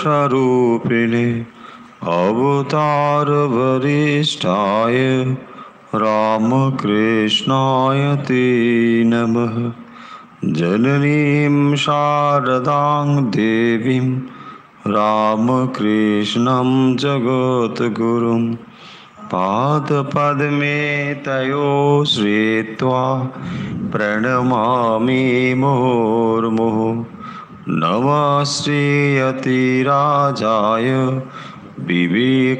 स्वरूपिणे अवतार वरिष्ठाय रामकृष्णाय ते नमः। जननीं शारदां देवीं रामकृष्णं जगद्गुरुं पादपद्मे तयो श्रित्वा प्रणमामि मुहुर्मुहुः। नमस्ते विवेकानन्दसूरये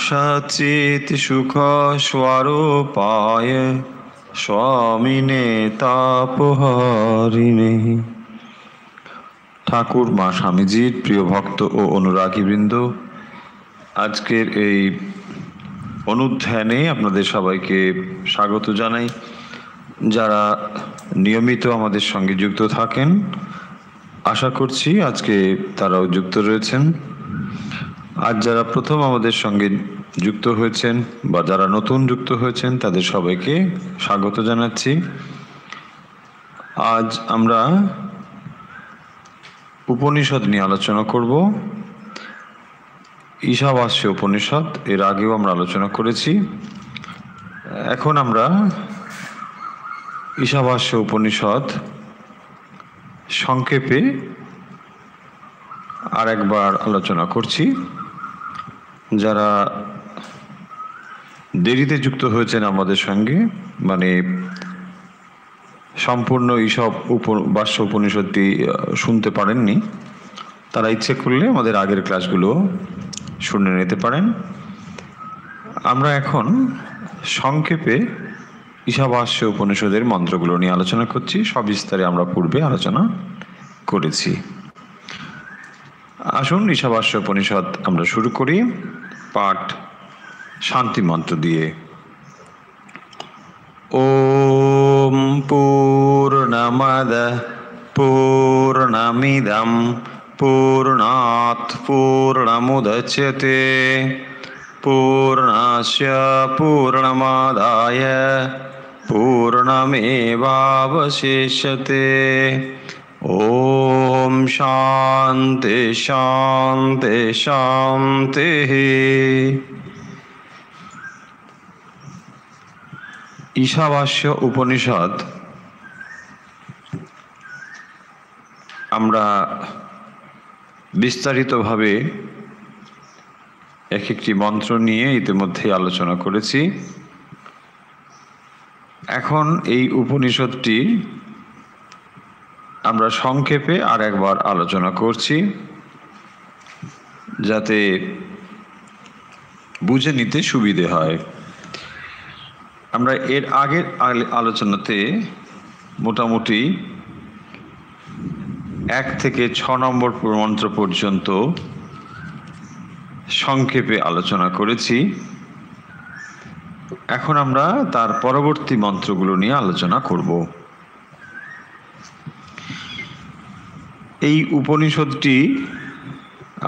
सच्चित्सुखस्वरूपाय स्वामिने तापहारिणे। ঠাকুর মা স্বামীজির প্রিয় ভক্ত ও অনুরাগীবৃন্দ, আজকের এই অনুধ্যানে আপনাদের সবাইকে স্বাগত জানাই। যারা নিয়মিত আমাদের সঙ্গে যুক্ত থাকেন, আশা করছি আজকে তারাও যুক্ত রয়েছেন। আজ যারা প্রথম আমাদের সঙ্গে যুক্ত হয়েছেন বা যারা নতুন যুক্ত হয়েছেন, তাদের সবাইকে স্বাগত জানাচ্ছি। আজ আমরা উপনিষদ নিয়ে আলোচনা করব। ঈশাবাস্য উপনিষদ, এর আগেও আমরা আলোচনা করেছি। এখন আমরা ঈশাবাস্য উপনিষদ সংক্ষেপে আর একবার আলোচনা করছি। যারা দেরিতে যুক্ত হয়েছেন আমাদের সঙ্গে, মানে সম্পূর্ণ ঈশাবাস্য উপনিষদটি শুনতে পারেননি, তারা ইচ্ছে করলে আমাদের আগের ক্লাসগুলো শুনে নিতে পারেন। আমরা এখন সংক্ষেপে ঈশাবাস্য উপনিষদের মন্ত্রগুলো নিয়ে আলোচনা করছি। সবিস্তারে আমরা পূর্বে আলোচনা করেছি। আসুন ঈশাবাস্য উপনিষদ আমরা শুরু করি পাঠ শান্তি মন্ত্র দিয়ে। ওম পূর্ণমদ পূর্ণমিদং পূর্ণাৎ পূর্ণমুদচ্যতে পূর্ণস্য পূর্ণমাদায় পূর্ণমেবাবশিষ্যতে। ওম শান্তি শান্তি শান্তি। ঈশাবাস্য উপনিষদ আমরা বিস্তারিতভাবে এক একটি মন্ত্র নিয়ে ইতিমধ্যে আলোচনা করেছি। এখন এই উপনিষদটি আমরা সংক্ষেপে আর একবার আলোচনা করছি, যাতে বুঝে নিতে সুবিধে হয়। আমরা এর আগের আলোচনাতে মোটামুটি 1 থেকে 6 নম্বর মন্ত্র পর্যন্ত সংক্ষেপে আলোচনা করেছি। এখন আমরা তার পরবর্তী মন্ত্রগুলো নিয়ে আলোচনা করব। এই উপনিষদটি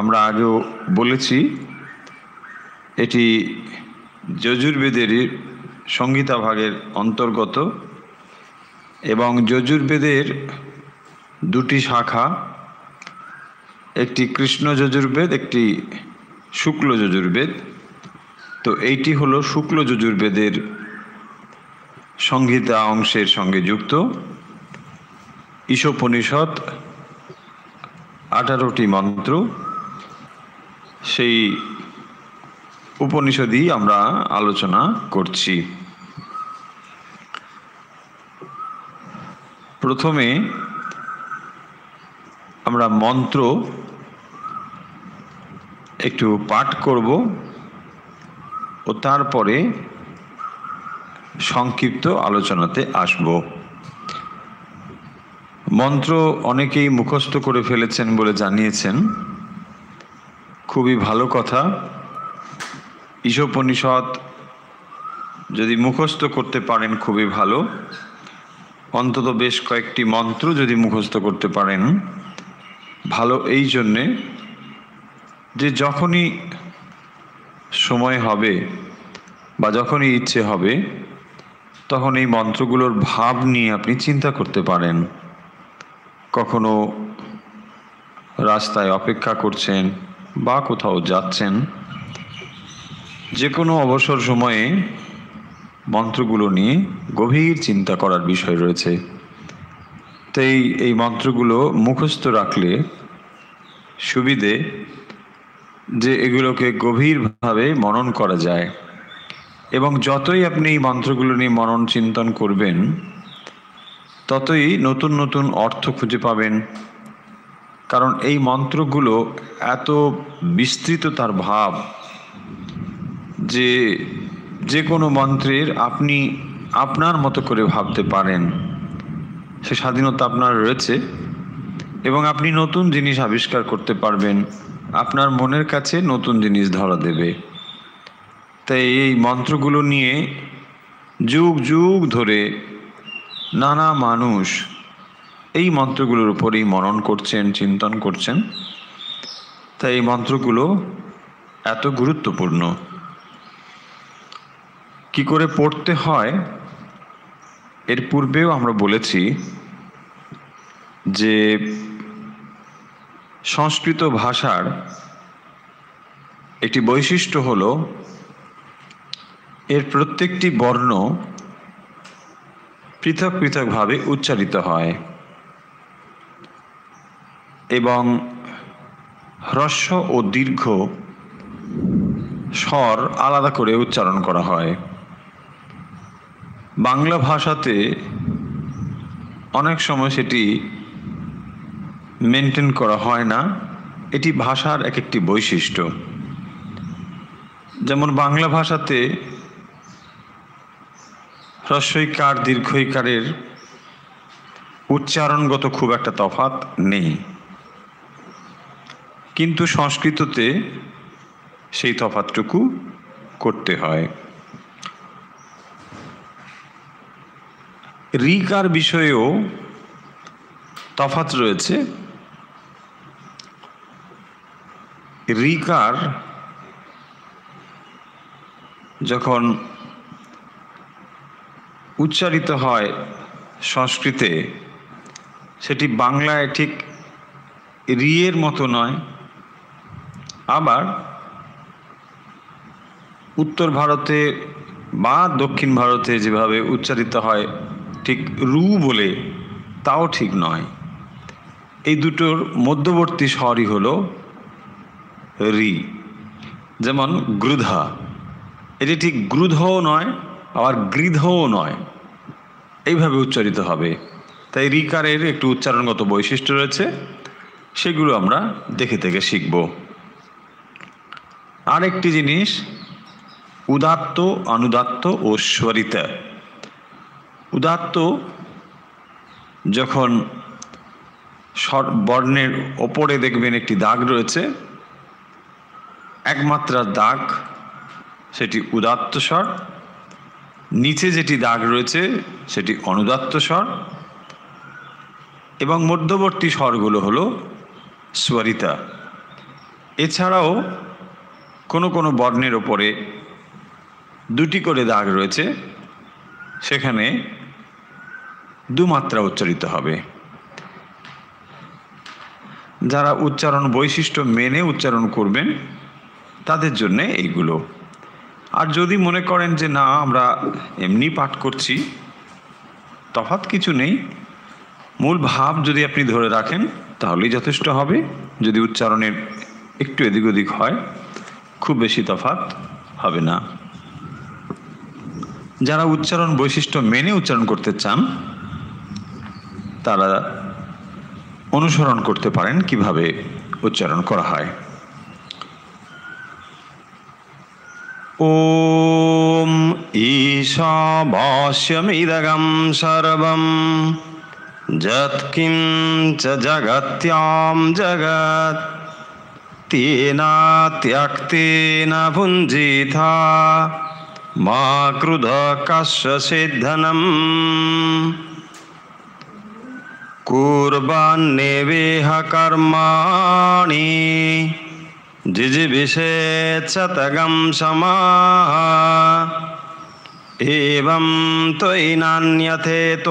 আমরা আগেও বলেছি, এটি যজুর্বেদের সংহিতা ভাগের অন্তর্গত এবং যজুর্বেদের দুটি শাখা, একটি কৃষ্ণ যজুর্বেদ, একটি শুক্ল যজুর্বেদ। তো এইটি হলো শুক্ল যজুর্বেদের সংহিতা অংশের সঙ্গে যুক্ত। ঈশোপনিষদ 18টি মন্ত্র, সেই উপনিষদই আমরা আলোচনা করছি। প্রথমে আমরা মন্ত্র একটু পাঠ করব ও তারপরে সংক্ষিপ্ত আলোচনাতে আসব। মন্ত্র অনেকেই মুখস্থ করে ফেলেছেন বলে জানিয়েছেন, খুবই ভালো কথা। ঈশোপনিষদ যদি মুখস্থ করতে পারেন খুবই ভালো, অন্তত বেশ কয়েকটি মন্ত্র যদি মুখস্থ করতে পারেন ভালো। এই জন্যে যে যখনই সময় হবে বা যখনই ইচ্ছে হবে তখন এই মন্ত্রগুলোর ভাব নিয়ে আপনি চিন্তা করতে পারেন। কখনো রাস্তায় অপেক্ষা করছেন বা কোথাও যাচ্ছেন, যে কোনো অবসর সময়ে মন্ত্রগুলো নিয়ে গভীর চিন্তা করার বিষয় রয়েছে। তাই এই মন্ত্রগুলো মুখস্থ রাখলে সুবিধে যে এগুলোকে গভীরভাবে মনন করা যায়, এবং যতই আপনি এই মন্ত্রগুলো নিয়ে মনন চিন্তন করবেন ততই নতুন নতুন অর্থ খুঁজে পাবেন। কারণ এই মন্ত্রগুলো এত বিস্তৃত তার ভাব যে যে কোনো মন্ত্রের আপনি আপনার মতো করে ভাবতে পারেন, সে স্বাধীনতা আপনার রয়েছে, এবং আপনি নতুন জিনিস আবিষ্কার করতে পারবেন, আপনার মনের কাছে নতুন জিনিস ধরা দেবে। তাই এই মন্ত্রগুলো নিয়ে যুগ যুগ ধরে নানা মানুষ এই মন্ত্রগুলোর উপরেই মনন করছেন, চিন্তন করছেন। তাই এই মন্ত্রগুলো এত গুরুত্বপূর্ণ। কি করে পড়তে হয় এর পূর্বেও আমরা বলেছি যে সংস্কৃত ভাষার একটি বৈশিষ্ট্য হলো এর প্রত্যেকটি বর্ণ পৃথক পৃথকভাবে উচ্চারিত হয় এবং হ্রস্ব ও দীর্ঘ স্বর আলাদা করে উচ্চারণ করা হয়। বাংলা ভাষাতে অনেক সময় সেটি মেনটেন করা হয় না। এটি ভাষার এক একটি বৈশিষ্ট্য। যেমন বাংলা ভাষাতে হ্রস্বইকার দীর্ঘইকারের উচ্চারণগত খুব একটা তফাৎ নেই, কিন্তু সংস্কৃততে সেই তফাৎটুকু করতে হয়। ঋকার বিষয়েও তফাৎ রয়েছে। ঋকার যখন উচ্চারিত হয় সংস্কৃতে, সেটি বাংলায় ঠিক রিয়ের মতো নয়। আবার উত্তর ভারতে বা দক্ষিণ ভারতে যেভাবে উচ্চারিত হয় ঠিক রু বলে, তাও ঠিক নয়। এই দুটোর মধ্যবর্তী স্বরই হলো রি। যেমন গ্রুধা, এটি ঠিক গ্রুধও নয় আবার গৃধও নয়, এইভাবে উচ্চারিত হবে। তাই ঋকারের একটু উচ্চারণগত বৈশিষ্ট্য রয়েছে, সেগুলো আমরা দেখে দেখে শিখব। আরেকটি জিনিস উদাত্ত, অনুদাত্ত ও স্বরিতা। উদাত্ত যখন বর্ণের ওপরে দেখবেন একটি দাগ রয়েছে, একমাত্রা দাগ, সেটি উদাত্ত স্বর। নিচে যেটি দাগ রয়েছে সেটি অনুদাত্ত স্বর, এবং মধ্যবর্তী স্বরগুলো হলো স্বরিতা। এছাড়াও কোনো কোনো বর্ণের ওপরে দুটি করে দাগ রয়েছে, সেখানে দুমাত্রা উচ্চারিত হবে। যারা উচ্চারণ বৈশিষ্ট্য মেনে উচ্চারণ করবেন তাদের জন্যে এইগুলো। আর যদি মনে করেন যে না, আমরা এমনি পাঠ করছি, তফাৎ কিছু নেই, মূল ভাব যদি আপনি ধরে রাখেন তাহলেই যথেষ্ট হবে। যদি উচ্চারণের একটু এদিক ওদিক হয়, খুব বেশি তফাৎ হবে না। যারা উচ্চারণ বৈশিষ্ট্য মেনে উচ্চারণ করতে চান তারা অনুসরণ করতে পারেন কিভাবে উচ্চারণ করা হয়। ওম ঈশাবাস্যমিদগম সর্বম যৎকিঞ্চ জগত্যাম জগৎ তেনা ত্যক্তেন ভুঞ্জিথা মা ক্রুধ কস্য সিদ্ধনম কুর্বন্নেবেহ কর্মাণি জিজিবিষেৎ শতগম সমাহ एवं त्वयि नान्यथेतोऽस्ति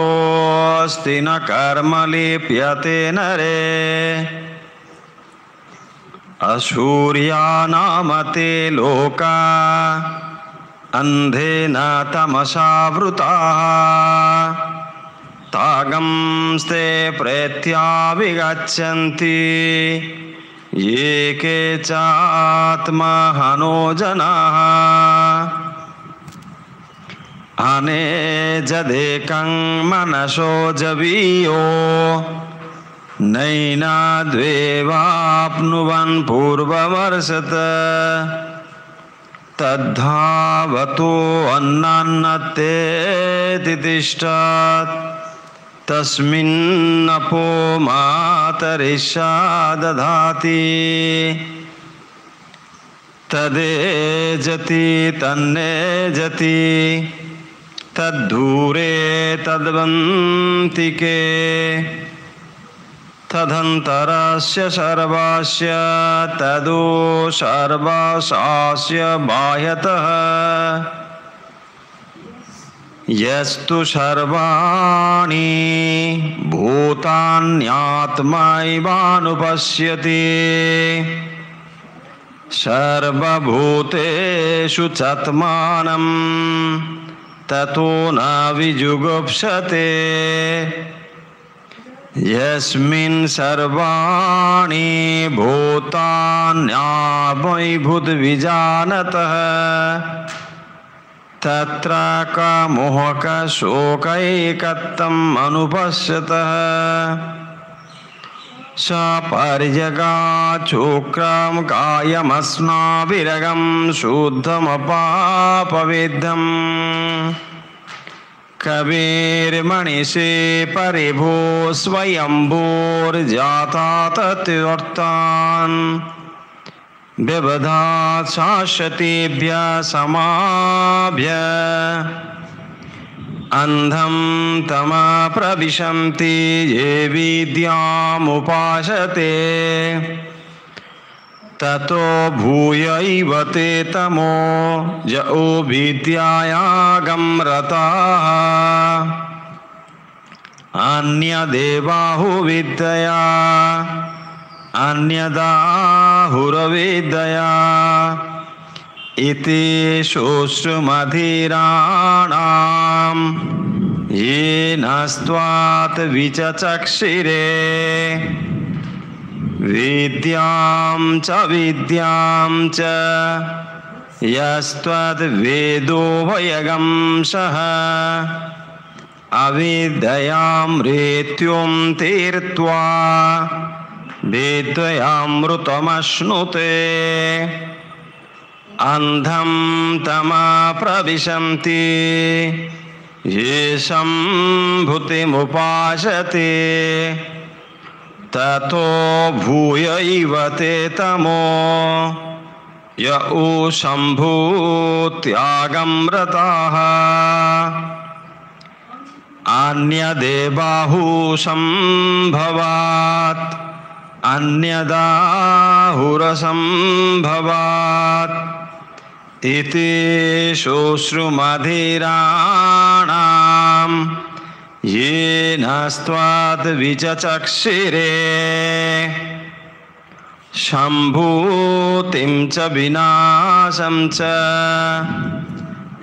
न कर्म लिप्यते नरे असूर्यानामते लोका अंधेन तमसावृताः तागंस्ते प्रेत्या विगच्छन्ति ये के चात्महनो जनाः अनेजदेकं मनसो जवीयो नैनाद्वेवाप्नुवन् पूर्ववर्षत तद्धावतो अन्नान्नते तिष्ठत् तस्मिन्नपो मातरिषा दधाति तदेजति तन्नेजति तद्धूरे तद्वन्तिके तदन्तरस्य सर्वस्य तदो सर्वशास्य बाह्यतः यस्तु सर्वाणि भूतान्यात्मैवानुपश्यति सर्वभूतेषु चात्मानं ततो न विजुगुप्सते यस्मिन् सर्वाणि भूतान्यात्मैभूतविजानतः तत्र कामोहकशोकैकत्वम् अनुपश्यतः स पर्यगाचोक्रं कायमस्नाविरगं शुद्धमपापविद्धम् कबीर्मणिषे परिभो स्वयंभूर्जाता तत्वर्तान् व्यवधात् शाश्वतेभ्यः समाभ्य अंधं तमा प्रविशन्ति ये विद्यामुपासते ततो भूयैव ते तमो यो विद्यायागं रताः अन्यदेवाहुविद्यया अन्यदाहुरविद्यया इति श्रोत्रमधीराणां येन स्त्वात् विचचक्षिरे विद्यां च यस्त्वद्वेदो वयगं सः अविद्यां मृत्युं तीर्त्वा विद्यामृतमश्नुते अंधं तमा प्रविशन्ति येषां भूतिमुपासते ततो भूयैव ते तमो यो शम्भुत्यागं रताः अन्यदेवाहुसंभवात् अन्यदाहुरसंभवात् इति श्रोत्रमधीराणां येन स्त्वात् विचचक्षिरे शम्भूतिं च विनाशं च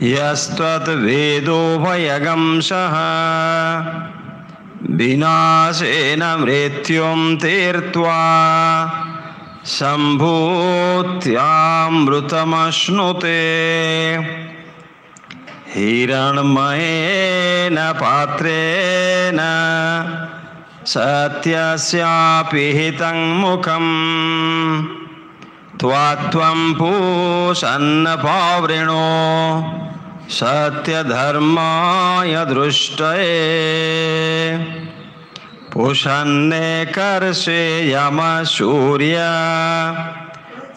यस्त्वद्वेदो भयगं सः विनाशेन मृत्युं तीर्त्वा सम्भूत्यामृतमश्नुते हिरण्मयेन पात्रेण सत्यस्यापि हितं मुखं त्वात्वं पूषन्नपावृणो सत्यधर्माय दृष्टये पूषन्ने कर्षे यमसूर्य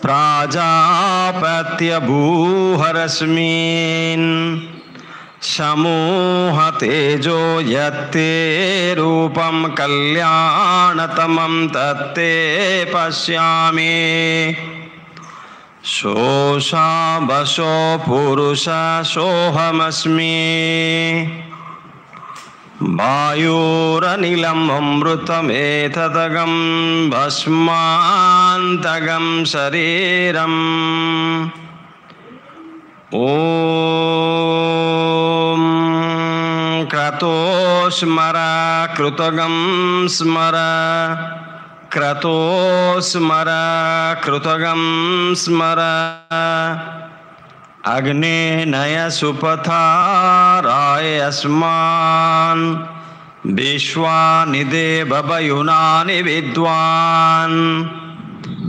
प्राजापत्यभूहरस्मिन् समूहतेजो यत्ते रूपं कल्याणतमं तत्ते पश्यामि सोऽशावसो पुरुषः सोऽहमस्मि वायुरनिलम् अमृतमेतदगं भस्मान्तगं शरीरम् ॐ क्रतो स्मर कृतगं स्मर क्रतो स्मर कृतगं स्मर अग्ने नय सुपथाराय अस्मान् विश्वानि देववयुनानि विद्वान्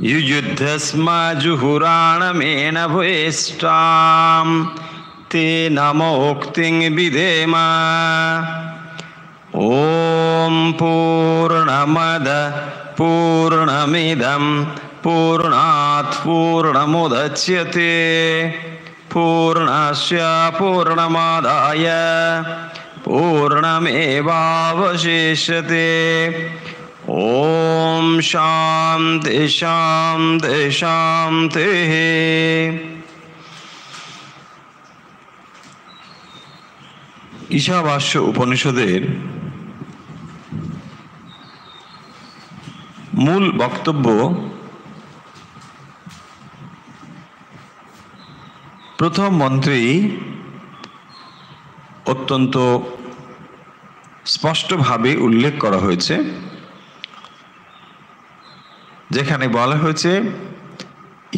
युयुद्धस्म जुहुराणमेन भूयिष्ठां ते नमोक्तिं विधेम। ॐ पूर्णमद पूर्णमिदं पूर्णात् पूर्णमुदच्यते पूर्णस्य पूर्णमादाय पूर्णमेवावशिष्यते। ॐ शान्ति शान्ति शान्तिः। ঈশাবাস্য উপনিষদের মূল বক্তব্য প্রথম মন্ত্রেই অত্যন্ত স্পষ্টভাবে উল্লেখ করা হয়েছে, যেখানে বলা হয়েছে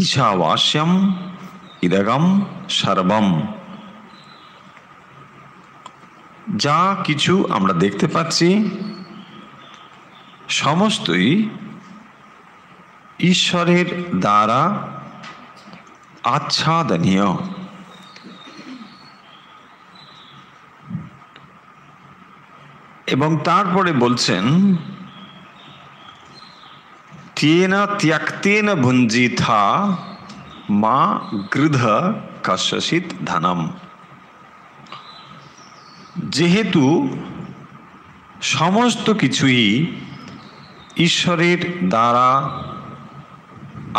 ঈশাবাস্যম ইদগম সর্বম। যা কিছু আমরা দেখতে পাচ্ছি সমস্তই ঈশ্বরের দ্বারা আচ্ছাদনীয়। এবং তারপরে বলছেন তেন ত্যক্তেন ভুঞ্জিথা মা গৃধ কস্যচিৎ ধনম। যেহেতু সমস্ত কিছুই ঈশ্বরের দ্বারা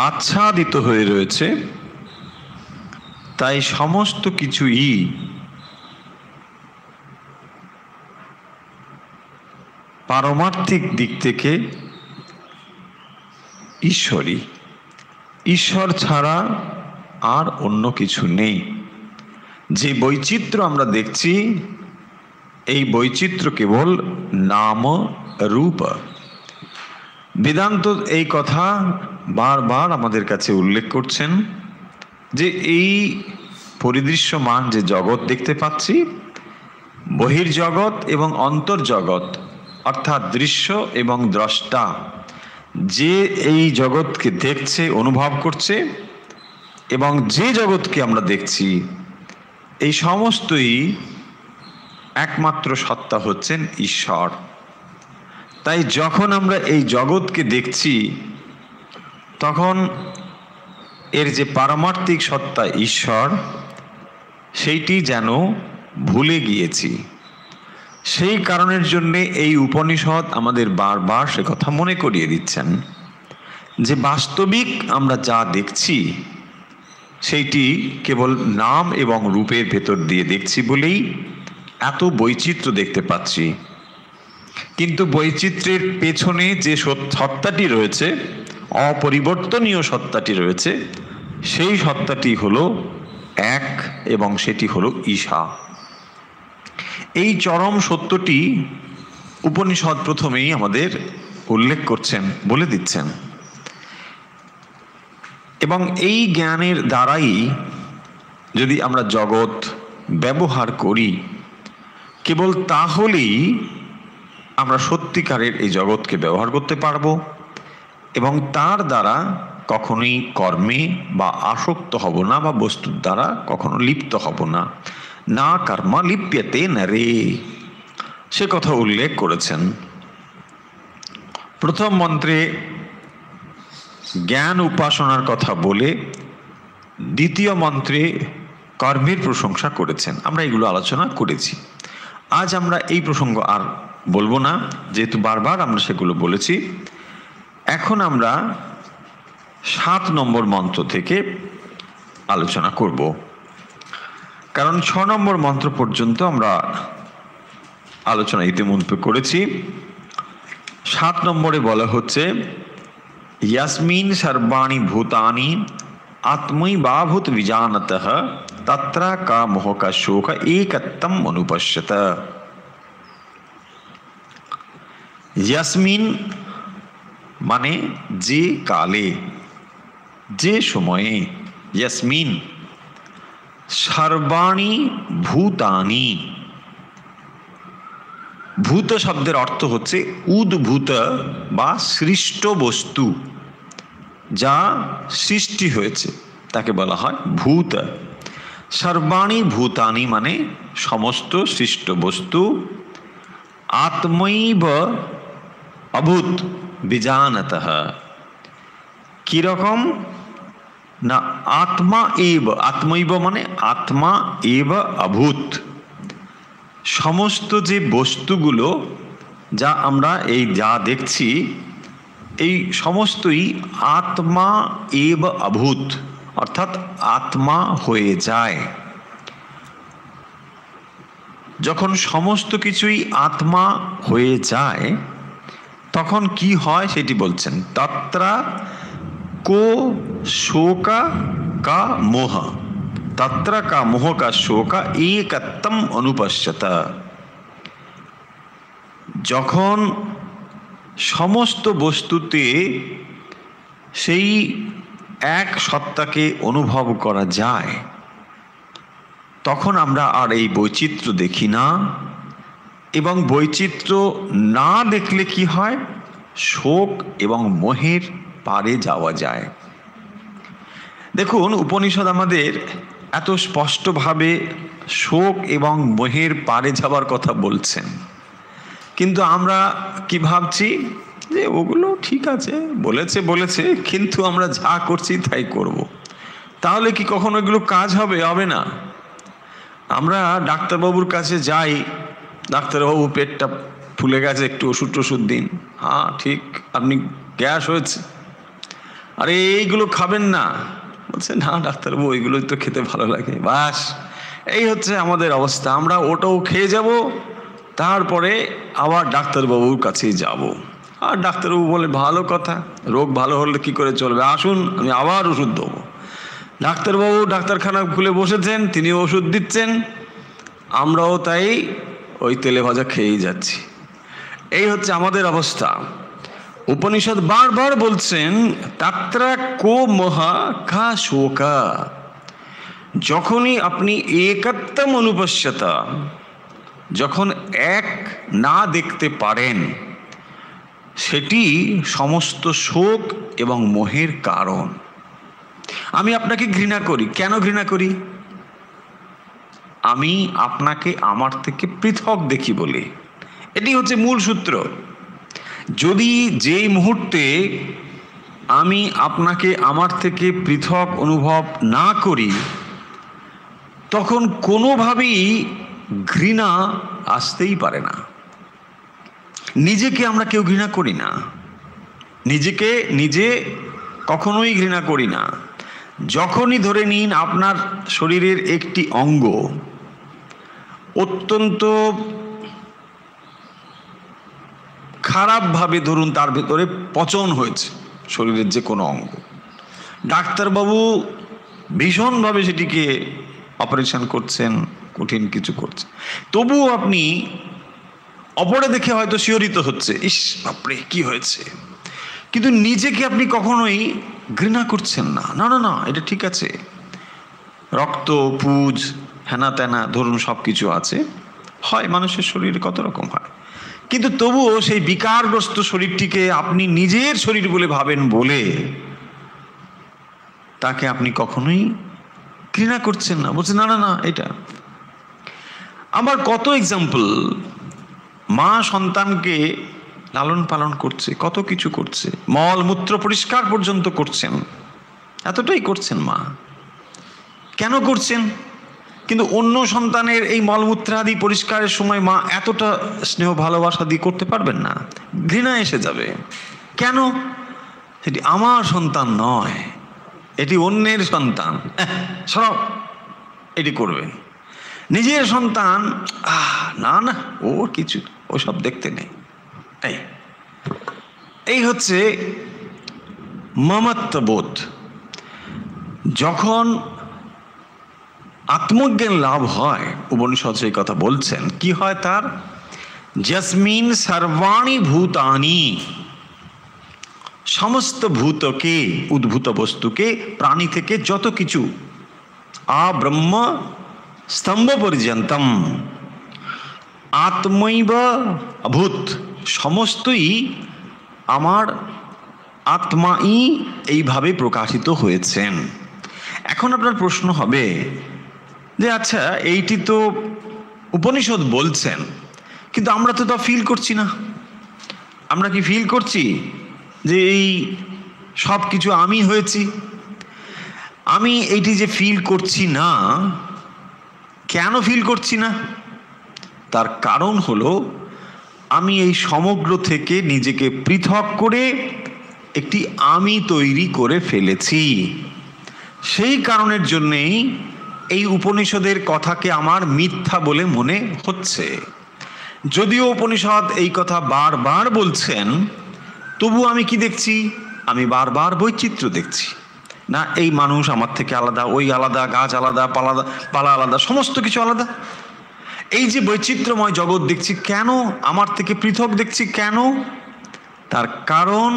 আচ্ছাদিত হয়ে রয়েছে, তাই সমস্ত কিছুই পারমার্থিক দিক থেকে ঈশ্বরই। ঈশ্বর ছাড়া আর অন্য কিছু নেই। যে বৈচিত্র্য আমরা দেখছি, এই বৈচিত্র্য কেবল নাম রূপ। বেদান্ত এই কথা বারবার আমাদের কাছে উল্লেখ করছেন যে এই পরিদৃশ্যমান যে জগৎ দেখতে পাচ্ছি, বহির্জগৎ এবং অন্তর্জগৎ অর্থাৎ দৃশ্য এবং দ্রষ্টা, যে এই জগৎকে দেখছে, অনুভব করছে, এবং যে জগৎকে আমরা দেখছি, এই সমস্তই একমাত্র সত্তা হচ্ছেন ঈশ্বর। তাই যখন আমরা এই জগৎকে দেখছি, তখন এর যে পারমার্থিক সত্তা ঈশ্বর, সেইটি যেন ভুলে গিয়েছি। সেই কারণের জন্যে এই উপনিষদ আমাদের বারবার সে কথা মনে করিয়ে দিচ্ছেন যে বাস্তবিক আমরা যা দেখছি সেইটি কেবল নাম এবং রূপের ভেতর দিয়ে দেখছি বলেই এত বৈচিত্র্য দেখতে পাচ্ছি। কিন্তু বৈচিত্র্যের পেছনে যে সত্তাটি রয়েছে, অপরিবর্তনীয় সত্তাটি রয়েছে, সেই সত্তাটি হলো এক, এবং সেটি হলো ঈশা। এই চরম সত্যটি উপনিষদ প্রথমেই আমাদের উল্লেখ করছেন, বলে দিচ্ছেন। এবং এই জ্ঞানের দ্বারাই যদি আমরা জগৎ ব্যবহার করি, কেবল তাহলেই আমরা সত্যিকারের এই জগৎকে ব্যবহার করতে পারবো, এবং তার দ্বারা কখনোই কর্মে বা আসক্ত হব না, বা বস্তুর দ্বারা কখনো লিপ্ত হব না। না কর্মা লিপ্যতে নরে, সে কথা উল্লেখ করেছেন। প্রথম মন্ত্রে জ্ঞান উপাসনার কথা বলে দ্বিতীয় মন্ত্রে কর্মের প্রশংসা করেছেন। আমরা এগুলো আলোচনা করেছি। আজ আমরা এই প্রসঙ্গ আর বলবো না, যেহেতু বারবার আমরা সেগুলো বলেছি। এখন আমরা 7 নম্বর মন্ত্র থেকে আলোচনা করব, কারণ 6 নম্বর মন্ত্র পর্যন্ত আমরা আলোচনা ইতিমধ্যে করেছি। 7 নম্বরে বলা হচ্ছে ইয়াসমিন সর্বাণি ভূতানি আত্মৈবাভূত বিজানতঃ তত্র কা মোহ কা শোক একত্বম অনুপশ্যত। ইয়াসমিন মানে যে কালে, যে সময়ে, ইয়াসমিন সর্বাণি ভূতানি, ভূত শব্দের অর্থ হচ্ছে উদ্ভূত বা সৃষ্ট বস্তু, যা সৃষ্টি হয়েছে তাকে বলা হয় ভূত। সর্বাণি ভূতানি মানে সমস্ত সৃষ্ট বস্তু, আত্মৈব অভূত বিজানতঃ, কিরকম না আত্মা এব, আত্মৈব মানে আত্মা এব অভূত, সমস্ত যে বস্তুগুলো যা আমরা এই যা দেখছি এই সমস্তই আত্মা এব অভূত, অর্থাৎ আত্মা হয়ে যায়। যখন সমস্ত কিছুই আত্মা হয়ে যায় তখন কি হয় সেটি বলছেন। তত্র কো শোক কা মোহ, তত্র কা মোহ কা শোক একত্বম অনুপশ্যত। যখন সমস্ত বস্তুতে সেই এক সত্তাকে অনুভব করা যায় তখন আমরা আর এই বৈচিত্র্য দেখি না, এবং বৈচিত্র্য না দেখলে কি হয়, শোক এবং মোহের পারে যাওয়া যায়। দেখুন উপনিষদ আমাদের এত স্পষ্টভাবে শোক এবং মোহের পারে যাওয়ার কথা বলছেন, কিন্তু আমরা কি ভাবছি যে ওগুলো ঠিক আছে, বলেছে বলেছে, কিন্তু আমরা যা করছি তাই করব। তাহলে কি কখনো এগুলো কাজ হবে? হবে না। আমরা ডাক্তারবাবুর কাছে যাই, ডাক্তারবাবু পেটটা ফুলে গেছে, একটু ওষুধ টষুধ দিন। হ্যাঁ ঠিক, আপনি গ্যাস হয়েছে, আরে এইগুলো খাবেন না, বলছে না ডাক্তারবাবু ওইগুলোই তো খেতে ভালো লাগে। বাস এই হচ্ছে আমাদের অবস্থা, আমরা ওটাও খেয়ে যাব, তারপরে আবার ডাক্তারবাবুর কাছেই যাব। আর ডাক্তারবাবু বলে ভালো কথা, রোগ ভালো হলে কি করে চলবে, আসুন আমি আবার ওষুধ দেবো। ডাক্তারবাবু ডাক্তারখানা খুলে বসেছেন, তিনি ওষুধ দিচ্ছেন, আমরাও তাই ওই তেলে ভাজা খেয়েই যাচ্ছি। এই হচ্ছে আমাদের অবস্থা। উপনিষদ বারবার বলছেন তত্র কো মোহ কা শোক, যখনই আপনি একত্বম অনুপশ্যত, যখন এক না দেখতে পারেন, সেটি সমস্ত শোক এবং মোহের কারণ। আমি আপনাকে ঘৃণা করি, কেন ঘৃণা করি? আমি আপনাকে আমার থেকে পৃথক দেখি বলে। এটি হচ্ছে মূল সূত্র। যদি যেই মুহূর্তে আমি আপনাকে আমার থেকে পৃথক অনুভব না করি তখন কোনোভাবেই ঘৃণা আসতেই পারে না। নিজেকে আমরা কেউ ঘৃণা করি না, নিজেকে নিজে কখনোই ঘৃণা করি না। যখনই ধরে নিন আপনার শরীরের একটি অঙ্গ অত্যন্ত খারাপভাবে ধরুন তার ভেতরে পচন হয়েছে, শরীরের যে কোনো অঙ্গ, ডাক্তারবাবু ভীষণভাবে সেটিকে অপারেশন করছেন, কঠিন কিছু করছে, তবুও আপনি অপরে দেখে হয়তো শিহরিত হচ্ছে, ইস বাপরে কি হয়েছে, কিন্তু নিজেকে আপনি কখনোই ঘৃণা করছেন না। না না না, এটা ঠিক আছে, রক্ত পুজ হেনা তেনা ধরুন সব কিছু আছে, হয় মানুষের শরীরে কত রকম হয়, কিন্তু তবুও সেই বিকারগ্রস্ত শরীরটিকে আপনি নিজের শরীর বলে ভাবেন বলে তাকে আপনি কখনোই ঘৃণা করছেন না, বলছেন না না না এটা। আবার কত এক্সাম্পল, মা সন্তানকে লালন পালন করছে, কত কিছু করছে, মল মূত্র পরিষ্কার পর্যন্ত করছেন, এতটাই করছেন মা। কেন করছেন? কিন্তু অন্য সন্তানের এই মলমূত্রাদি পরিষ্কারের সময় মা এতটা স্নেহ ভালোবাসা দিয়ে করতে পারবেন না, ঘৃণা এসে যাবে। কেন? সেটি আমার সন্তান নয়, এটি অন্যের সন্তান, সব এটি করবেন। নিজের সন্তান না না, ওর কিছু ওসব দেখতে নেই। এই হচ্ছে মমত্ববোধ। যখন আত্মজ্ঞান লাভ হয়, উপনিষদ সেই কথা বলছেন, কি হয় তার? যস্মিন সর্বাণি ভূতানি, সমস্ত ভূতকে, উদ্ভূত বস্তুকে, প্রাণী থেকে যত কিছু, আব্রহ্ম স্তম্ভ পর্যন্তম আত্মৈব অভূত, সমস্তই আমার আত্মাই এইভাবে প্রকাশিত হয়েছেন। এখন আপনার প্রশ্ন হবে যে আচ্ছা, এইটি তো উপনিষদ বলছেন, কিন্তু আমরা তো তা ফিল করছি না। আমরা কি ফিল করছি যে এই সব কিছু আমি হয়েছি? আমি এইটি যে ফিল করছি না, কেন ফিল করছি না? তার কারণ হলো আমি এই সমগ্র থেকে নিজেকে পৃথক করে একটি আমি তৈরি করে ফেলেছি। সেই কারণের জন্যেই এই উপনিষদের কথাকে আমার মিথ্যা বলে মনে হচ্ছে। যদিও উপনিষদ এই কথা বারবার বলছেন, তবু আমি কি দেখছি? আমি বারবার বৈচিত্র্য দেখছি। না, এই মানুষ আমার থেকে আলাদা, ওই আলাদা, গাছ আলাদা, পালা আলাদা, সমস্ত কিছু আলাদা। এই যে বৈচিত্র্যময় জগৎ দেখছি, কেন আমার থেকে পৃথক দেখছি? কেন? তার কারণ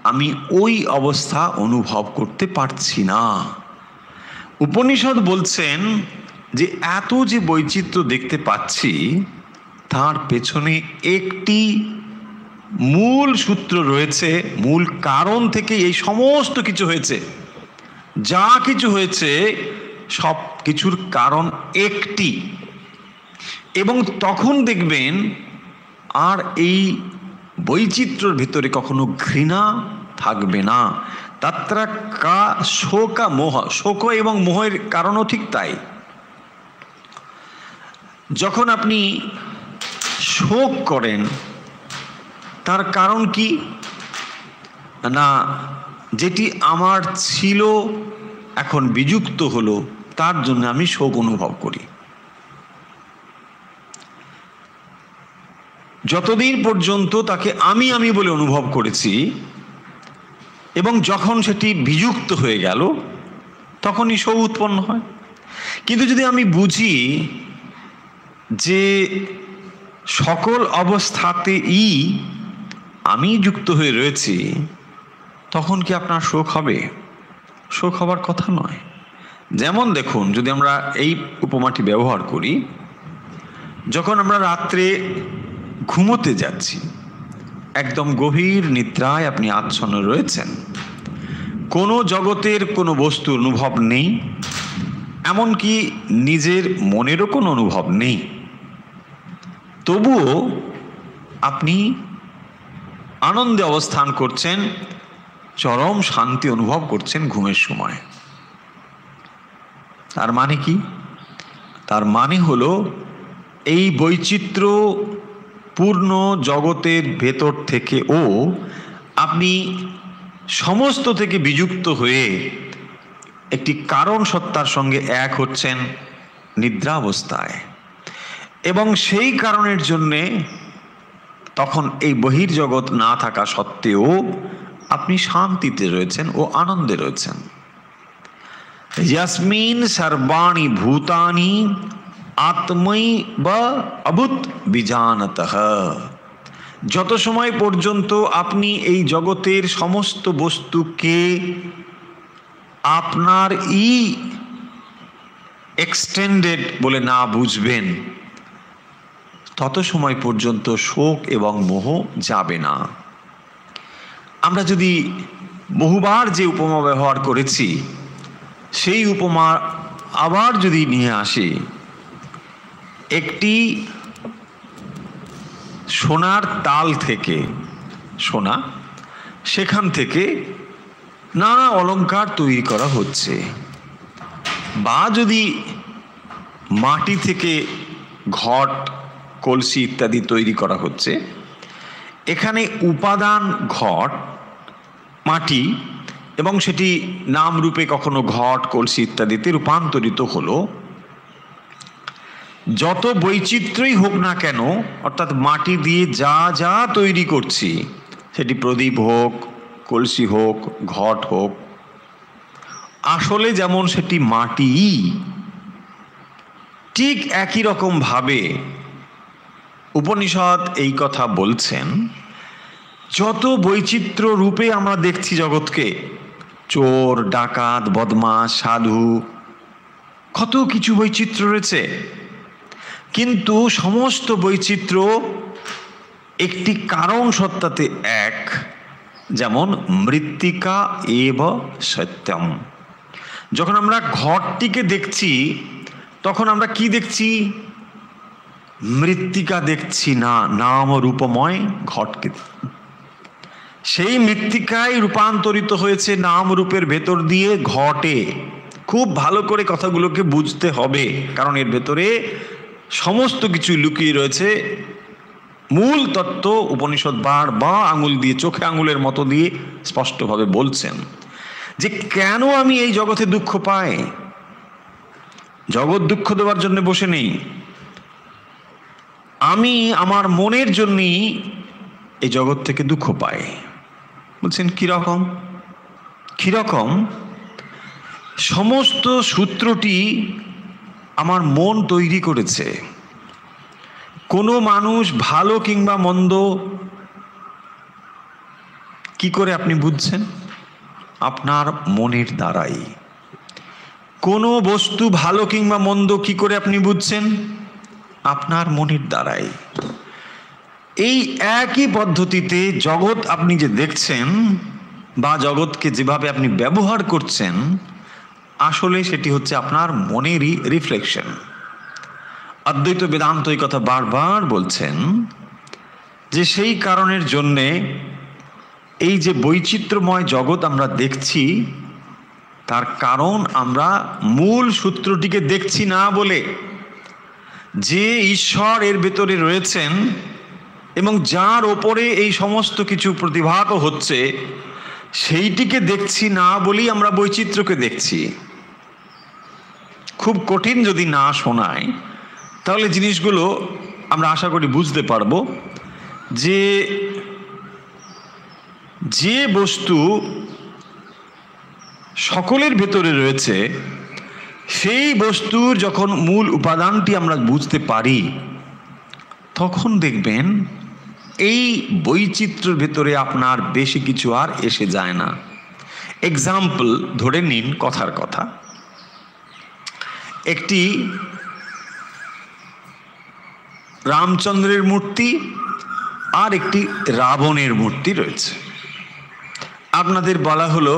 আমি ওই অবস্থা অনুভব করতে পারছি না। উপনিষদ বলছেন যে এত যে বৈচিত্র্য দেখতে পাচ্ছি, তার পেছনে একটি মূল সূত্র রয়েছে, মূল কারণ থেকে এই সমস্ত কিছু হয়েছে। যা কিছু হয়েছে সব কিছুর কারণ একটি। এবং তখন দেখবেন আর এই বৈচিত্র্যের ভিতরে কখনো ঘৃণা থাকবে না। তাত্রা কা শোকা মোহ, শোক এবং মোহের কারণও ঠিক তাই। যখন আপনি শোক করেন, তার কারণ কি? না, যেটি আমার ছিল এখন বিযুক্ত হলো, তার জন্য আমি শোক অনুভব করি। যতদিন পর্যন্ত তাকে আমি আমি বলে অনুভব করেছি, এবং যখন সেটি বিযুক্ত হয়ে গেল, তখনই শোক উৎপন্ন হয়। কিন্তু যদি আমি বুঝি যে সকল অবস্থাতেই আমি যুক্ত হয়ে রয়েছি, তখন কি আপনার শোক হবে? শোক হবার কথা নয়। যেমন দেখুন, যদি আমরা এই উপমাটি ব্যবহার করি, যখন আমরা রাত্রে ঘুমোতে যাচ্ছি, একদম গভীর নিদ্রায় আপনি আচ্ছন্ন রয়েছেন, কোনো জগতের কোনো বস্তু অনুভব নেই, এমনকি নিজের মনেরও কোনো অনুভব নেই, তবুও আপনি আনন্দে অবস্থান করছেন, চরম শান্তি অনুভব করছেন ঘুমের সময়। তার মানে কি? তার মানে হলো এই বৈচিত্র্য পূর্ণ জগতের ভেতর থেকেও আপনি সমস্ত থেকে বিযুক্ত হয়ে একটি কারণ সত্তার সঙ্গে এক হচ্ছেন নিদ্রা অবস্থায়। এবং সেই কারণের জন্যে তখন এই বহির্জগৎ না থাকা সত্ত্বেও আপনি শান্তিতে রয়েছেন ও আনন্দে রয়েছেন। ইয়াসমিন সর্বাণি ভূতানি আত্মৈ বা অভূত বিজানতঃ। যত সময় পর্যন্ত আপনি এই জগতের সমস্ত বস্তুকে আপনার এক্সটেন্ডেড বলে না বুঝবেন, তত সময় পর্যন্ত শোক এবং মোহ যাবে না। আমরা যদি বহুবার যে উপমা ব্যবহার করেছি, সেই উপমা আবার যদি নিয়ে আসি, একটি সোনার তাল থেকে, সোনা, সেখান থেকে নানা অলংকার তৈরি করা হচ্ছে। বা যদি মাটি থেকে ঘট, কলসি ইত্যাদি তৈরি করা হচ্ছে, এখানে উপাদান ঘট, মাটি, এবং সেটি নাম রূপে কখনো ঘট, কলসি ইত্যাদিতে রূপান্তরিত হলো। যত বৈচিত্র্যই হোক না কেন, অর্থাৎ মাটি দিয়ে যা যা তৈরি করছি, সেটি প্রদীপ হোক, কলসি হোক, ঘট হোক, আসলে যেমন সেটি মাটি, ঠিক একই রকম ভাবে উপনিষদ এই কথা বলছেন। যত বৈচিত্র্য রূপে আমরা দেখছি জগৎকে, চোর, ডাকাত, বদমাশ, সাধু, কত কিছু বৈচিত্র্য রয়েছে, কিন্তু সমস্ত বৈচিত্র্য একটি কারণ সত্তাতে এক। যেমন মৃত্তিকা এব সত্যম। যখন আমরা ঘটটিকে দেখছি তখন আমরা কি দেখছি? মৃত্তিকা দেখছি না, নাম রূপময় ঘটকে। সেই মৃত্তিকায় রূপান্তরিত হয়েছে নাম রূপের ভেতর দিয়ে ঘটে। খুব ভালো করে কথাগুলোকে বুঝতে হবে, কারণ এর ভেতরে সমস্ত কিছু লুকিয়ে রয়েছে। মূল তত্ত্ব উপনিষদ বা আঙুল দিয়ে, চোখে আঙুলের মতো দিয়ে স্পষ্টভাবে বলছেন যে কেন আমি এই জগতে দুঃখ পাই। জগৎ দুঃখ দেওয়ার জন্য বসে নেই, আমি আমার মনের জন্যই এই জগৎ থেকে দুঃখ পাই। বলছেন কিরকম? কিরকম? সমস্ত সূত্রটি আমার মন তৈরি করেছে। কোনো মানুষ ভালো কিংবা মন্দ কি করে আপনি বুঝছেন? আপনার মনের দ্বারাই। কোনো বস্তু ভালো কিংবা মন্দ কি করে আপনি বুঝছেন? আপনার মনের দ্বারাই। এই একই পদ্ধতিতে জগৎ আপনি যে দেখছেন বা জগৎকে যেভাবে আপনি ব্যবহার করছেন, আসলে সেটি হচ্ছে আপনার মনেরই রিফ্লেকশন। অদ্বৈত বেদান্ত এই কথা বারবার বলছেন যে সেই কারণের জন্যে এই যে বৈচিত্র্যময় জগৎ আমরা দেখছি, তার কারণ আমরা মূল সূত্রটিকে দেখছি না বলে। যে ঈশ্বর এর ভেতরে রয়েছেন এবং যার ওপরে এই সমস্ত কিছু প্রতিভাত হচ্ছে, সেইটিকে দেখছি না বলেই আমরা বৈচিত্র্যকে দেখছি। খুব কঠিন যদি না শোনায়, তাহলে জিনিসগুলো আমরা আশা করি বুঝতে পারবো যে যে বস্তু সকলের ভেতরে রয়েছে, সেই বস্তুর যখন মূল উপাদানটি আমরা বুঝতে পারি, তখন দেখবেন এই বৈচিত্র্যের ভেতরে আপনার বেশি কিছু আর এসে যায় না। এক্সাম্পল ধরে নিন, কথার কথা, একটি রামচন্দ্রের মূর্তি আর একটি রাবণের মূর্তি রয়েছে। আপনাদের বলা হলো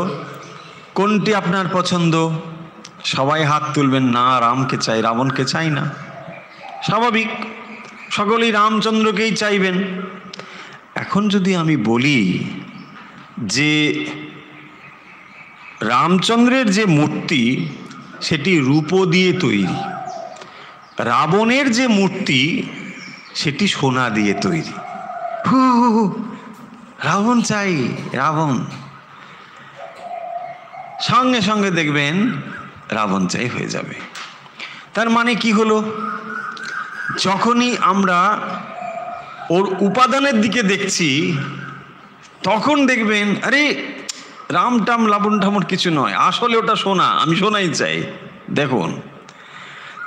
কোনটি আপনার পছন্দ? সবাই হাত তুলবেন, না রামকে চাই, রাবণকে চাই না। স্বাভাবিক, সকলেই রামচন্দ্রকেই চাইবেন। এখন যদি আমি বলি যে রামচন্দ্রের যে মূর্তি সেটি রূপ দিয়ে তৈরি, রাবণের যে মূর্তি সেটি সোনা দিয়ে তৈরি, রাবণ চাই, রাবণ। সঙ্গে সঙ্গে দেখবেন রাবণ চাই হয়ে যাবে। তার মানে কি হলো? যখনই আমরা ওর উপাদানের দিকে দেখছি, তখন দেখবেন আরে রাম টাম লাবণ ঠামন কিছু নয়, আসলে ওটা সোনা, আমি সোনাই চাই। দেখুন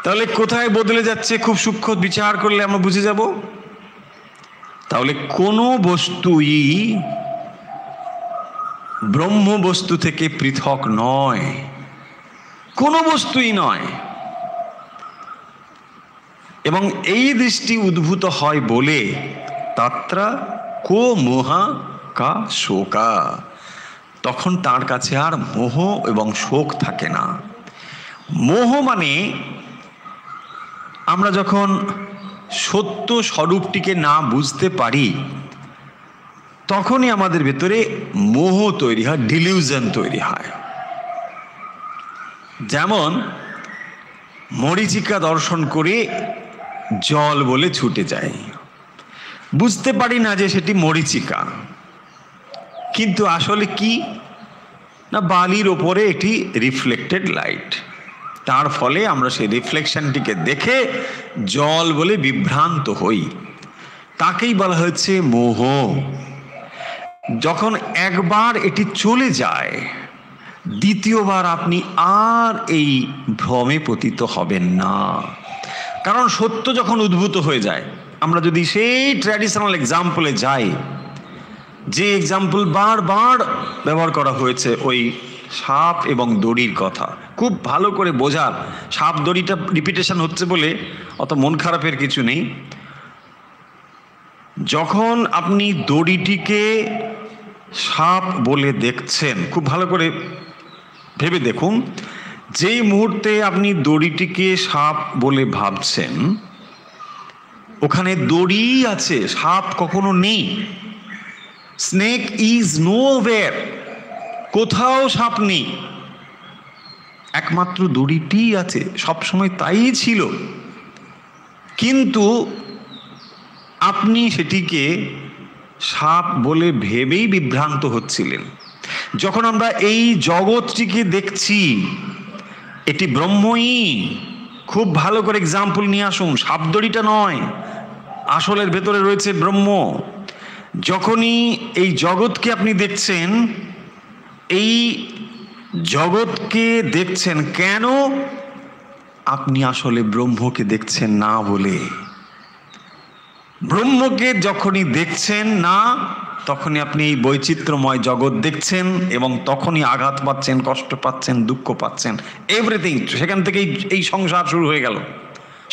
তাহলে কোথায় বদলে যাচ্ছে, খুব সূক্ষ্ম বিচার করলে আমরা বুঝে যাব। তাহলে কোনো বস্তুই ব্রহ্ম বস্তু থেকে পৃথক নয়, কোনো বস্তুই নয়। এবং এই দৃষ্টি উদ্ভূত হয় বলে তাত্রা কো মোহা কা শোকা, তখন তার কাছে আর মোহ এবং শোক থাকে না। মোহ মানে আমরা যখন সত্য স্বরূপটিকে না বুঝতে পারি, তখনই আমাদের ভেতরে মোহ তৈরি হয়, ডিলিউশন তৈরি হয়। যেমন মরীচিকা দর্শন করে জল বলে ছুটে যায়, বুঝতে পারি না যে সেটি মরীচিকা, কিন্তু আসলে কি না বালির ওপরে এটি রিফ্লেক্টেড লাইট। তার ফলে আমরা সেই রিফ্লেকশনটিকে দেখে জল বলে বিভ্রান্ত হই, তাকেই বলা হচ্ছে মোহ। যখন একবার এটি চলে যায়, দ্বিতীয়বার আপনি আর এই ভ্রমে পতিত হবেন না। কারণ সত্য যখন উদ্ভূত হয়ে যায়, আমরা যদি সেই ট্র্যাডিশনাল এক্সাম্পলে যাই, যে এক্সাম্পল বারবার ব্যবহার করা হয়েছে, ওই সাপ এবং দড়ির কথা খুব ভালো করে বোঝার, সাপ দড়িটা রিপিটেশন হচ্ছে বলে অত মন খারাপের কিছু নেই। যখন আপনি দড়িটিকে সাপ বলে দেখছেন, খুব ভালো করে ভেবে দেখুন, যেই মুহূর্তে আপনি দড়িটিকে সাপ বলে ভাবছেন, ওখানে দড়ি আছে, সাপ কখনো নেই। স্নেক ইজ নোওয়্যার, কোথাও সাপ নেই, একমাত্র দড়িটি আছে, সবসময় তাই ছিল। কিন্তু আপনি সেটিকে সাপ বলে ভেবেই বিভ্রান্ত হচ্ছিলেন। যখন আমরা এই জগৎটিকে দেখছি, এটি ব্রহ্মই। খুব ভালো করে এক্সাম্পল নিয়ে আসুন, সাপদড়িটা নয়, আসলের ভেতরে রয়েছে ব্রহ্ম। যখনই এই জগৎকে আপনি দেখছেন, এই জগৎকে দেখছেন কেন? আপনি আসলে ব্রহ্মকে দেখছেন না বলে। ব্রহ্মকে যখনই দেখছেন না, তখনই আপনি এই বৈচিত্র্যময় জগৎ দেখছেন, এবং তখনই আঘাত পাচ্ছেন, কষ্ট পাচ্ছেন, দুঃখ পাচ্ছেন, এভরিথিং। সেখান থেকেই এই সংসার শুরু হয়ে গেল।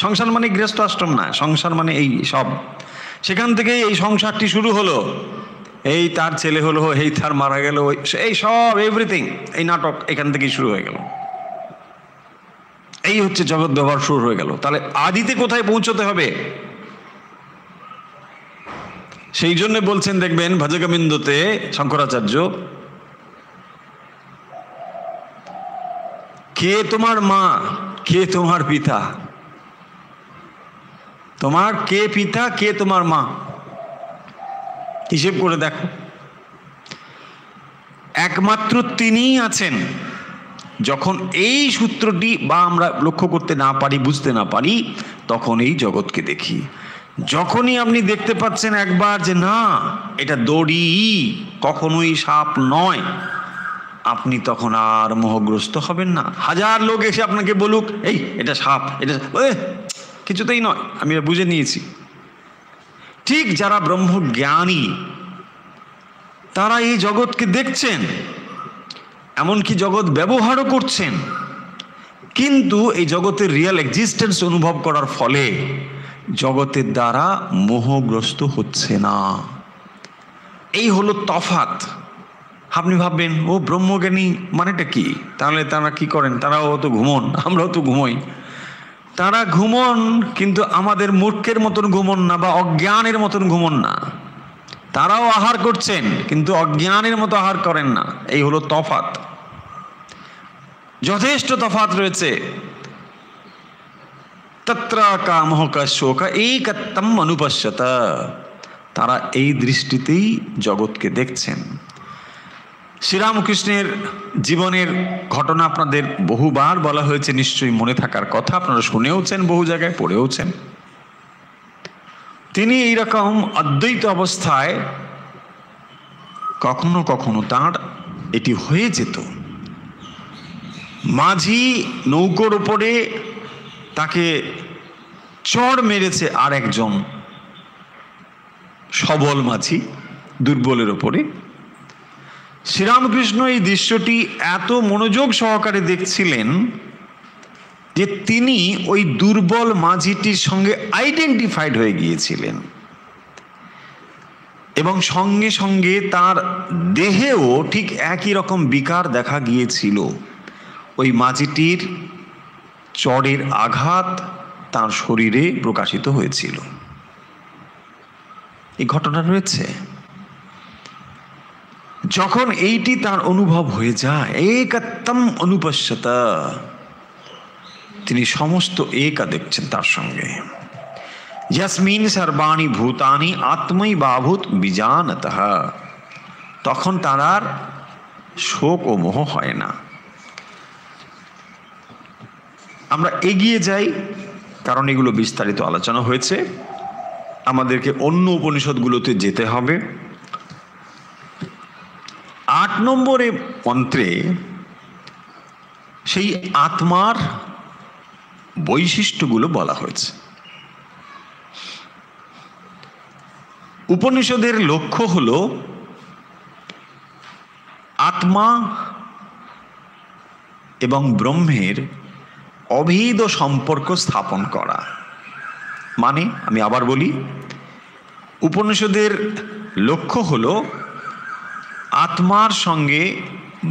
সংসার মানে গৃহস্থ আশ্রম না, সংসার মানে এই সব। সেখান থেকেই এই সংসারটি শুরু হলো। এই তার ছেলে হলো, এই তার মারা গেল, এই সব এভরিথিং, এই নাটক এখান থেকেই শুরু হয়ে গেল। এই হচ্ছে জগৎ ব্যবহার শুরু হয়ে গেল। তাহলে আদিতে কোথায় পৌঁছতে হবে? সেই জন্য বলছেন, দেখবেন ভজগোবিন্দতে শঙ্করাচার্য, কে তোমার মা, কে তোমার পিতা? তোমার কে পিতা, কে তোমার মা? হিসেব করে দেখো, একমাত্র তিনিই আছেন। যখন এই সূত্রটি বা আমরা লক্ষ্য করতে না পারি, বুঝতে না পারি, তখন এই জগৎকে দেখি। যখনই আপনি দেখতে পাচ্ছেন একবার যে না, এটা দড়ি, কখনোই সাপ নয়, আপনি তখন আর মোহগ্রস্ত হবেন না। হাজার লোক এসে আপনাকে বলুক, এই এটা সাপ, এটা কিছুতেই নয়, আমি বুঝে নিয়েছি। ঠিক যারা ব্রহ্মজ্ঞানী, তারা এই জগৎকে দেখছেন, এমনকি জগৎ ব্যবহারও করছেন, কিন্তু এই জগতের রিয়েল এক্সিস্টেন্স অনুভব করার ফলে জগতের দ্বারা মোহগ্রস্ত হচ্ছে না। এই হলো তফাৎ। আপনি ভাববেন, ও ব্রহ্মজ্ঞানী মানেটা কি? তাহলে তারা কি করেন? তারাও তো ঘুমন, আমরাও তো ঘুমোই। তারা ঘুমন, কিন্তু আমাদের মূর্খের মতন ঘুমন না, বা অজ্ঞানের মতন ঘুমন না। তারাও আহার করছেন, কিন্তু অজ্ঞানের মতো আহার করেন না। এই হলো তফাৎ, যথেষ্ট তফাৎ রয়েছে। তত্র কামহ শোক একত্বম অনুপশ্যত। তারা এই দৃষ্টিতেই জগৎকে দেখছেন। শ্রীরামকৃষ্ণের জীবনের ঘটনা আপনাদের বহুবার বলা হয়েছে, নিশ্চয়ই মনে থাকার কথা, আপনারা শুনেওছেন, বহু জায়গায় পড়েওছেন। তিনি এইরকম অদ্বৈত অবস্থায় কখনো কখনো তাঁর এটি হয়ে যেত, মাঝি নৌকোর উপরে তাকে চড় মেরেছে আর একজন সবল মাঝি দুর্বলের ওপরে। শ্রীরামকৃষ্ণ এই দৃশ্যটি এত মনোযোগ সহকারে দেখছিলেন যে তিনি ওই দুর্বল মাঝিটির সঙ্গে আইডেন্টিফাইড হয়ে গিয়েছিলেন, এবং সঙ্গে সঙ্গে তার দেহেও ঠিক একই রকম বিকার দেখা গিয়েছিল। ওই মাঝিটির চড়ের আঘাত তার শরীরে প্রকাশিত হয়েছিল। এই ঘটনা রয়েছে। যখন এইটি তার অনুভব হয়ে যায়, একত্বম অনুপশ্যত, তিনি সমস্ত একা দেখছেন তার সঙ্গে। যস্মিন সর্বাণি ভূতানি আত্মৈ বাভূত বিজানতঃ, তখন তার আর শোক ও মোহ হয় না। আমরা এগিয়ে যাই, কারণ এগুলো বিস্তারিত আলোচনা হয়েছে, আমাদেরকে অন্য উপনিষদগুলোতে যেতে হবে। 8 নম্বরে মন্ত্রে সেই আত্মার বৈশিষ্ট্যগুলো বলা হয়েছে। উপনিষদের লক্ষ্য হলো আত্মা এবং ব্রহ্মের অভেদ সম্পর্ক স্থাপন করা। মানে আমি আবার বলি, উপনিষদের লক্ষ্য হলো আত্মার সঙ্গে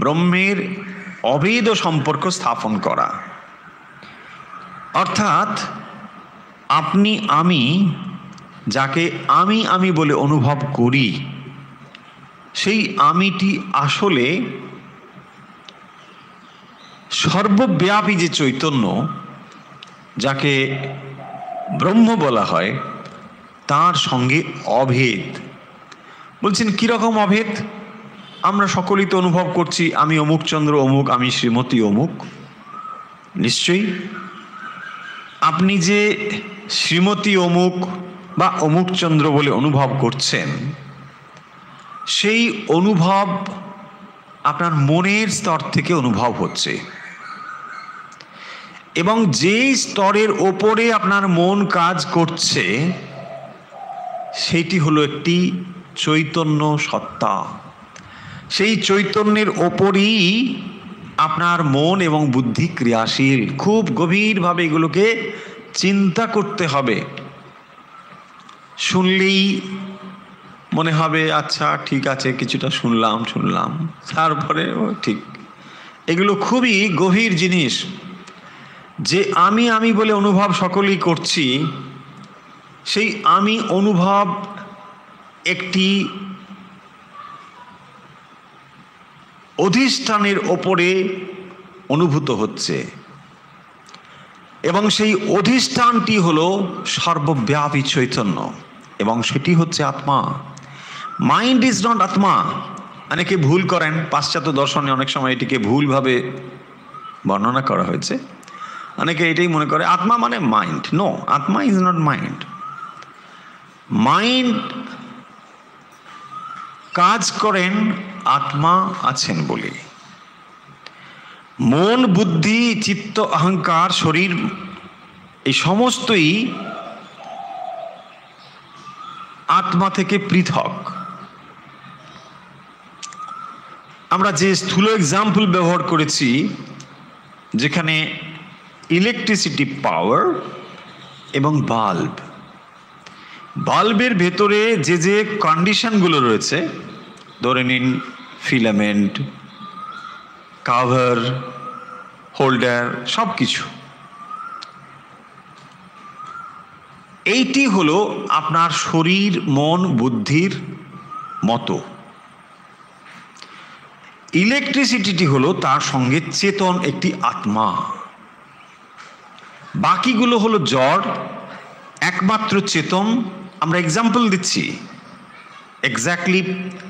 ব্রহ্মের অভেদ সম্পর্ক স্থাপন করা। অর্থাৎ আপনি আমি যাকে আমি আমি বলে অনুভব করি, সেই আমিটি আসলে সর্বব্যাপী যে চৈতন্য, যাকে ব্রহ্ম বলা হয়, তার সঙ্গে অভেদ। বলছেন কিরকম অভেদ? আমরা সকলেই তো অনুভব করছি আমি অমুক চন্দ্র অমুক, আমি শ্রীমতী অমুক। নিশ্চয়ই আপনি যে শ্রীমতী অমুক বা অমুক চন্দ্র বলে অনুভব করছেন, সেই অনুভব আপনার মনের স্তর থেকে অনুভব হচ্ছে, এবং যেই স্তরের ওপরে আপনার মন কাজ করছে সেইটি হলো একটি চৈতন্য সত্তা। সেই চৈতন্যের ওপরই আপনার মন এবং বুদ্ধি ক্রিয়াশীল। খুব গভীরভাবে এগুলোকে চিন্তা করতে হবে। শুনলেই মনে হবে আচ্ছা ঠিক আছে, কিছুটা শুনলাম, তারপরে ঠিক। এগুলো খুবই গভীর জিনিস। যে আমি আমি বলে অনুভব সকলেই করছি, সেই আমি অনুভব একটি অধিষ্ঠানের ওপরে অনুভূত হচ্ছে, এবং সেই অধিষ্ঠানটি হলো সর্বব্যাপী চৈতন্য, এবং সেটি হচ্ছে আত্মা। মাইন্ড ইজ নট আত্মা। অনেকে ভুল করেন, পাশ্চাত্য দর্শনে অনেক সময় এটিকে ভুলভাবে বর্ণনা করা হয়েছে। অনেকে এটাই মনে করে আত্মা মানে মাইন্ড। নো, আত্মা ইজ নট মাইন্ড। মাইন্ড কাজ করেন আত্মা আছেন বলে। মন, বুদ্ধি, চিত্ত, অহংকার, শরীর, এই সমস্তই আত্মা থেকে পৃথক। আমরা যে স্থূল এক্সাম্পল ব্যবহার করেছি, যেখানে ইলেকট্রিসিটি পাওয়ার এবং বাল্বের ভেতরে যে যে কন্ডিশনগুলো রয়েছে, ধরে নিন ফিলামেন্ট, কাভার, হোল্ডার, সব কিছু, এইটি হলো আপনার শরীর, মন, বুদ্ধির মতো। ইলেকট্রিসিটি হলো তার সঙ্গে চেতন একটি আত্মা। বাকিগুলো হলো জড়, একমাত্র চেতন। আমরা এক্সাম্পল দিচ্ছি, এক্স্যাক্টলি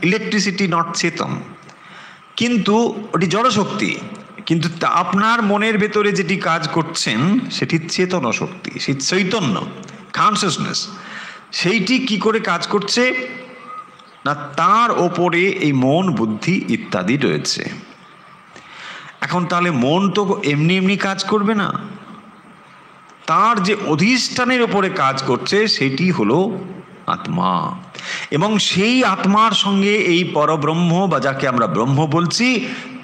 ইলেকট্রিসিটি নট চেতন, কিন্তু ওটি জড়শক্তি। কিন্তু আপনার মনের ভেতরে যেটি কাজ করছেন সেটি চেতন শক্তি, সেই চৈতন্য, কনসিয়াসনেস। সেইটি কি করে কাজ করছে না, তার ওপরে এই মন, বুদ্ধি ইত্যাদি রয়েছে। এখন তাহলে মন তো এমনি এমনি কাজ করবে না, তার যে অধিষ্ঠানের ওপরে কাজ করছে সেটি হলো আত্মা। এবং সেই আত্মার সঙ্গে এই পরব্রহ্ম বা যাকে আমরা ব্রহ্ম বলছি,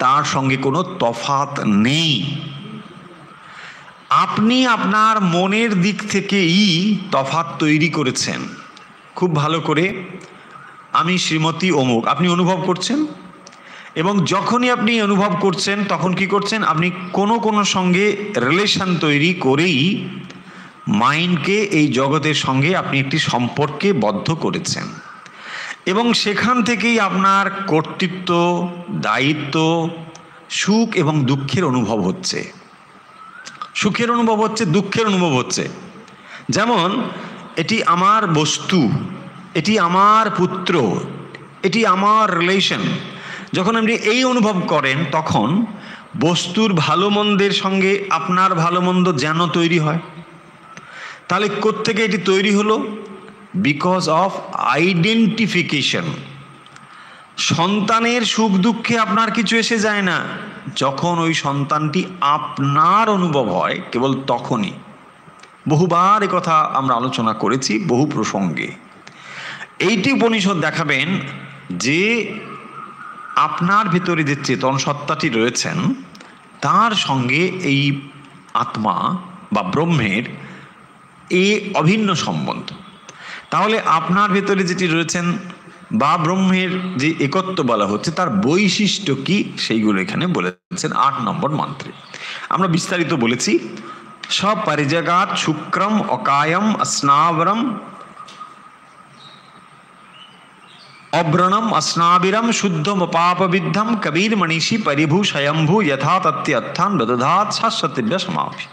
তার সঙ্গে কোনো তফাৎ নেই। আপনি আপনার মনের দিক থেকেই তফাৎ তৈরি করেছেন। খুব ভালো করে আমি শ্রীমতী অমুক আপনি অনুভব করছেন, এবং যখনই আপনি অনুভব করছেন তখন কি করছেন, আপনি কোনো সঙ্গে রিলেশন তৈরি করেই মাইন্ডকে এই জগতের সঙ্গে আপনি একটি সম্পর্কে বদ্ধ করেছেন, এবং সেখান থেকেই আপনার কর্তৃত্ব, দায়িত্ব, সুখ এবং দুঃখের অনুভব হচ্ছে। সুখের অনুভব হচ্ছে, দুঃখের অনুভব হচ্ছে। যেমন এটি আমার বস্তু, এটি আমার পুত্র, এটি আমার রিলেশন। যখন আপনি এই অনুভব করেন তখন বস্তুর ভালো মন্দের সঙ্গে আপনার ভালো মন্দ যেন তৈরি হয়। তাহলে কোত্থেকে এটি তৈরি হলো? Because of identification. সন্তানের সুখ দুঃখে আপনার কিছু এসে যায় না, যখন ওই সন্তানটি আপনার অনুভব হয় কেবল তখনই। বহুবার এ কথা আমরা আলোচনা করেছি বহু প্রসঙ্গে। এইটি উপনিষদ দেখাবেন যে আপনার ভিতরে যে চেতন সত্তাটি রয়েছেন তার সঙ্গে এই আত্মা বা ব্রহ্মের এ অভিন্ন সম্বন্ধ। তাহলে আপনার ভেতরে যেটি রয়েছেন বা ব্রহ্মের যে একত্ব বলা হচ্ছে তার বৈশিষ্ট্য কি সেইগুলো এখানে বলেছেন 8 নম্বর মন্ত্রে। আমরা বিস্তারিত বলেছি। সপরিজগাৎ শুক্রম অকায়ম স্নাবরম অব্রণম अस्नाबिरम शुद्धम अपापविद्धम कबीर मनीषी परिभू स्वयंभू यथा तथ्य अर्थान बदधात शाश्वतिभ्य समापि।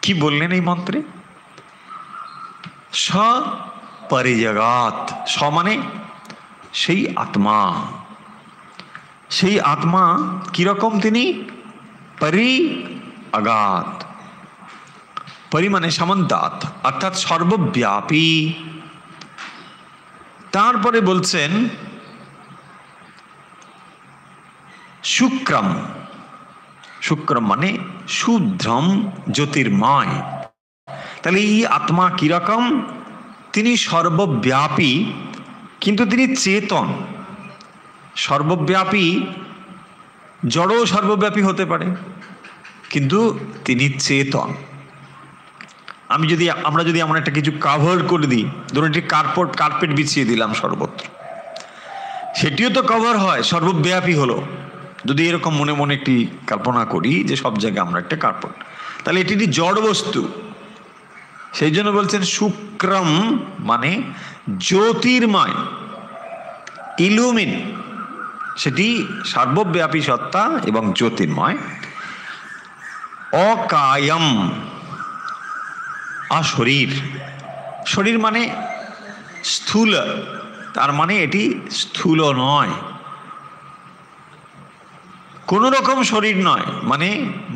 কি বললেন এই মন্ত্রে? স পরিজগাৎ, স মানে সেই আত্মা। সেই আত্মা কিরকম? তিনি পরি আগাত, পরি মানে সমন্তাৎ, অর্থাৎ সর্বব্যাপী। তারপরে বলছেন শুক্রম, শুক্রম মানে শুভ্রম জ্যোতির্ময়। তাহলে এই আত্মা কিরকম? তিনি সর্বব্যাপী কিন্তু তিনি চেতন। সর্বব্যাপী, জড় সর্বব্যাপী হতে পারে কিন্তু তিনি চেতন। আমরা যদি এমন একটা কিছু কাভার করে দিই, ধরুন একটি কার্পেট বিছিয়ে দিলাম সর্বত্র, সেটিও তো কভার হয়, সর্বব্যাপী হলো। যদি এরকম মনে মনে একটি কল্পনা করি যে সব জায়গায় আমরা একটা কার্পেট, তাহলে এটি জড় বস্তু। সেই জন্য বলছেন শুক্রম মানে জ্যোতির্ময়, ইলুমিন, সেটি সর্বব্যাপী সত্তা এবং জ্যোতির্ময়। অকায়ম, অশরীর, শরীর মানে স্থূল, তার মানে এটি স্থূল নয়, কোন রকম শরীর নয়, মানে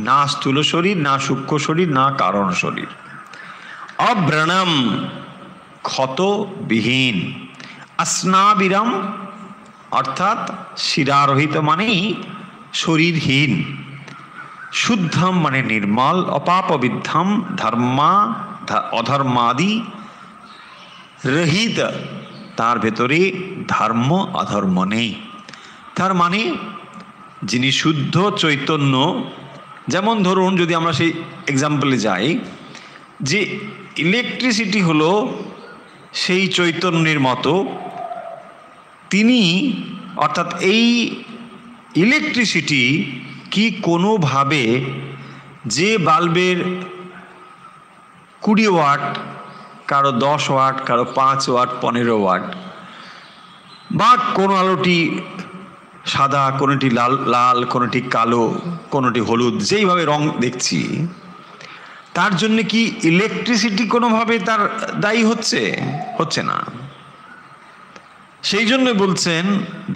না স্থূল শরীর, না সূক্ষ্ম শরীর, না কারণ শরীর। অব্রণম ক্ষতবিহীন, अस्नाबिरम অর্থাৎ শিরারহিত মানেই শরীরহীন, শুদ্ধম মানে নির্মল, অপাপবিদ্ধম অধর্মাদি রহিত, তার ভেতরে ধর্ম অধর্ম নেই। তার মানে যিনি শুদ্ধ চৈতন্য। যেমন ধরুন যদি আমরা সেই এক্সাম্পলে যাই যে ইলেকট্রিসিটি হলো সেই চৈতন্যের মতো, তিনি অর্থাৎ এই ইলেকট্রিসিটি কি কোনোভাবে যে বাল্বের 20 ওয়াট, কারো 10 ওয়াট, কারো 5 ওয়াট, 15 ওয়াট, বা কোনো আলোটি সাদা, কোনোটি লাল, কোনোটি কালো, কোনোটি হলুদ, যেইভাবে রং দেখছি, তার জন্য কি ইলেকট্রিসিটি কোনোভাবে তার দায়ী হচ্ছে না। সেই জন্য বলছেন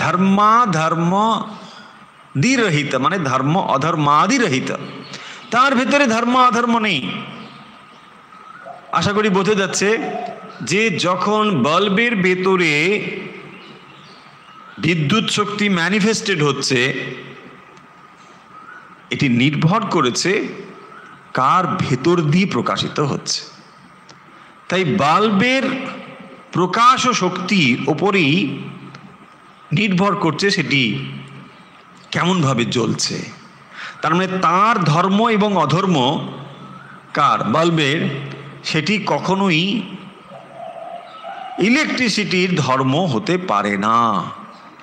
ধর্ম দ্বিরহিত, মানে ধর্ম অধর্মাদিরহিত, তার ভেতরে ধর্ম অধর্ম নেই। আশা করি বোঝা যাচ্ছে যে যখন বাল্বের ভেতরে বিদ্যুৎ শক্তি ম্যানিফেস্টেড হচ্ছে, এটি নির্ভর করেছে কার ভেতর দিয়ে প্রকাশিত হচ্ছে। তাই বাল্বের প্রকাশ ও শক্তির ওপরেই নির্ভর করছে সেটি কেমনভাবে জ্বলছে। তার মানে তার ধর্ম এবং অধর্ম কার বাল্বের, সেটি কখনোই ইলেকট্রিসিটির ধর্ম হতে পারে না,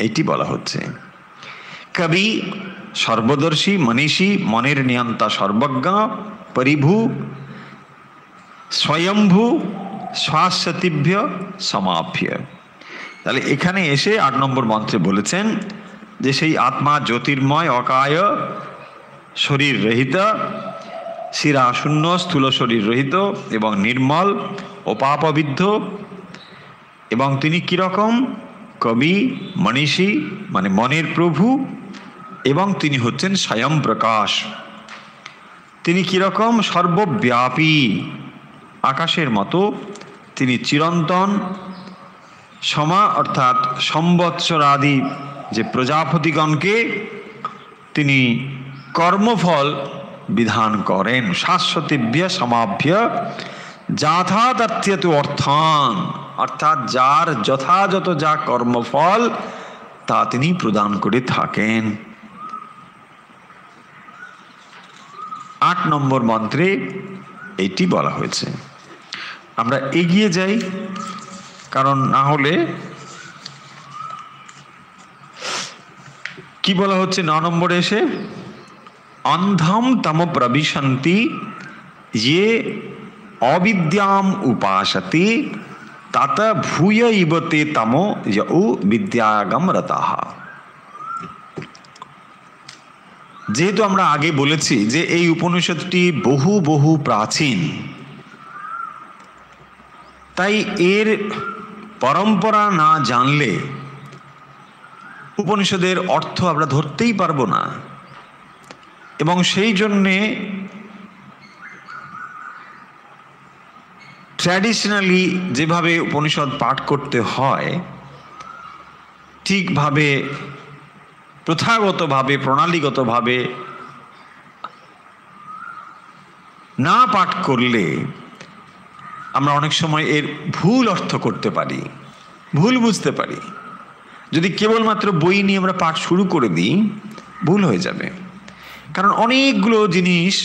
এটি বলা হচ্ছে। কবি সর্বদর্শী, মনীষী, মনের নিয়ন্তা, সর্বজ্ঞ, পরিভূ, স্বয়ম্ভু, শাশ্বতিভ্য সমাপ্য। তাহলে এখানে এসে 8 নম্বর মন্ত্রে বলেছেন যে সেই আত্মা জ্যোতির্ময়, অকায়, শরীর রহিত, শিরা শূন্য, স্থূল শরীর রহিত এবং নির্মল ও পাপবিদ্ধ। এবং তিনি কিরকম? কবি, মনীষী মানে মনের প্রভু, এবং তিনি হচ্ছেন স্বয়ং প্রকাশ। তিনি কীরকম? সর্বব্যাপী, আকাশের মতো। তিনি চিরন্তন, সমা অর্থাৎ সম্বৎসরাদি যে প্রজাপতিগণকে তিনি কর্মফল বিধান করেন। শাশ্বতিভ্য সমাভ্য যথাতথ্যতু অর্থান, অর্থাৎ যার যথাযথ যা কর্মফল তা তিনি প্রদান করে থাকেন। 8 নম্বর মন্ত্রে এটি বলা হয়েছে। আমরা এগিয়ে যাই, কারণ না হলে কি বলা হচ্ছে 9 নম্বরে এসে? অন্ধম তম প্রবিশন্তি ये অবিদ্যাম উপাসতে তত ভূয় ইব তে তমো যৌ বিদ্যাগম রতাঃ। যেহেতু আমরা আগে বলেছি যে এই উপনিষদটি বহু বহু প্রাচীন, তাই এর পরম্পরা না জানলে উপনিষদের অর্থ আমরা ধরতেই পারবো না। এবং সেই জন্যে ট্র্যাডিশনালি যেভাবে উপনিষদ পাঠ করতে হয়, ঠিকভাবে প্রথাগতভাবে প্রণালীগতভাবে না পাঠ করলে আমরা অনেক সময় এর ভুল অর্থ করতে পারি, ভুল বুঝতে পারি। যদি কেবলমাত্র বই নিয়ে আমরা পাঠ শুরু করে দিই, ভুল হয়ে যাবে। কারণ অনেকগুলো জিনিস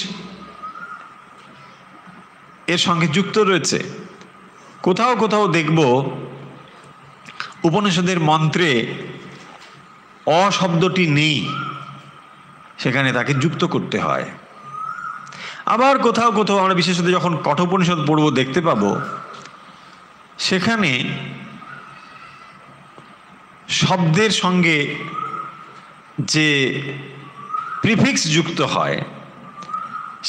এর সঙ্গে যুক্ত রয়েছে। কোথাও কোথাও দেখব উপনিষদের মন্ত্রে অ শব্দটি নেই, সেখানে তাকে যুক্ত করতে হয়। আবার কোথাও কোথাও আমরা বিশেষত যখন কঠোপনিষদ পড়ব দেখতে পাবো সেখানে শব্দের সঙ্গে যে প্রিফিক্স যুক্ত হয়,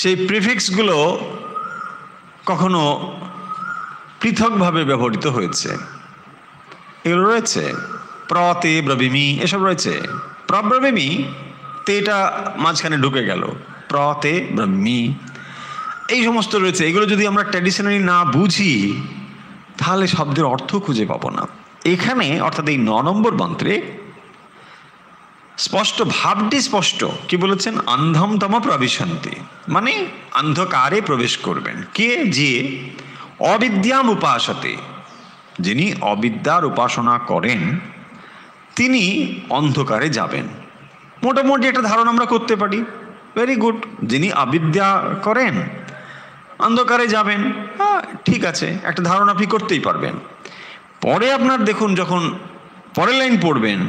সেই প্রিফিক্সগুলো কখনো পৃথকভাবে ব্যবহৃত হয়েছে। এগুলো রয়েছে প্রতে ব্রবিমি, এসব রয়েছে। প্রব্রবিমি তেটা মাঝখানে ঢুকে গেল, প্রতে ব্রহ্মি, এই সমস্ত রয়েছে। এগুলো যদি আমরা ট্র্যাডিশনালি না বুঝি তাহলে শব্দের অর্থ খুঁজে পাবো না। এখানে অর্থাৎ এই 9 নম্বর মন্ত্রে স্পষ্ট, ভাবটি স্পষ্ট। কি বলেছেন? অন্ধম তম প্রবিশন্তি, মানে অন্ধকারে প্রবেশ করবেন। কে? যে অবিদ্যাম উপাসতে, যিনি অবিদ্যার উপাসনা করেন তিনি অন্ধকারে যাবেন। মোটামুটি একটা ধারণা আমরা করতে পারি, ভেরি গুড। যিনি অবিদ্যা করেন অন্ধকারে যাবেন, হ্যাঁ ঠিক আছে, একটা ধারণা আপনি করতেই পারবেন। পরে আপনার দেখুন, যখন পরের লাইন পড়বেন,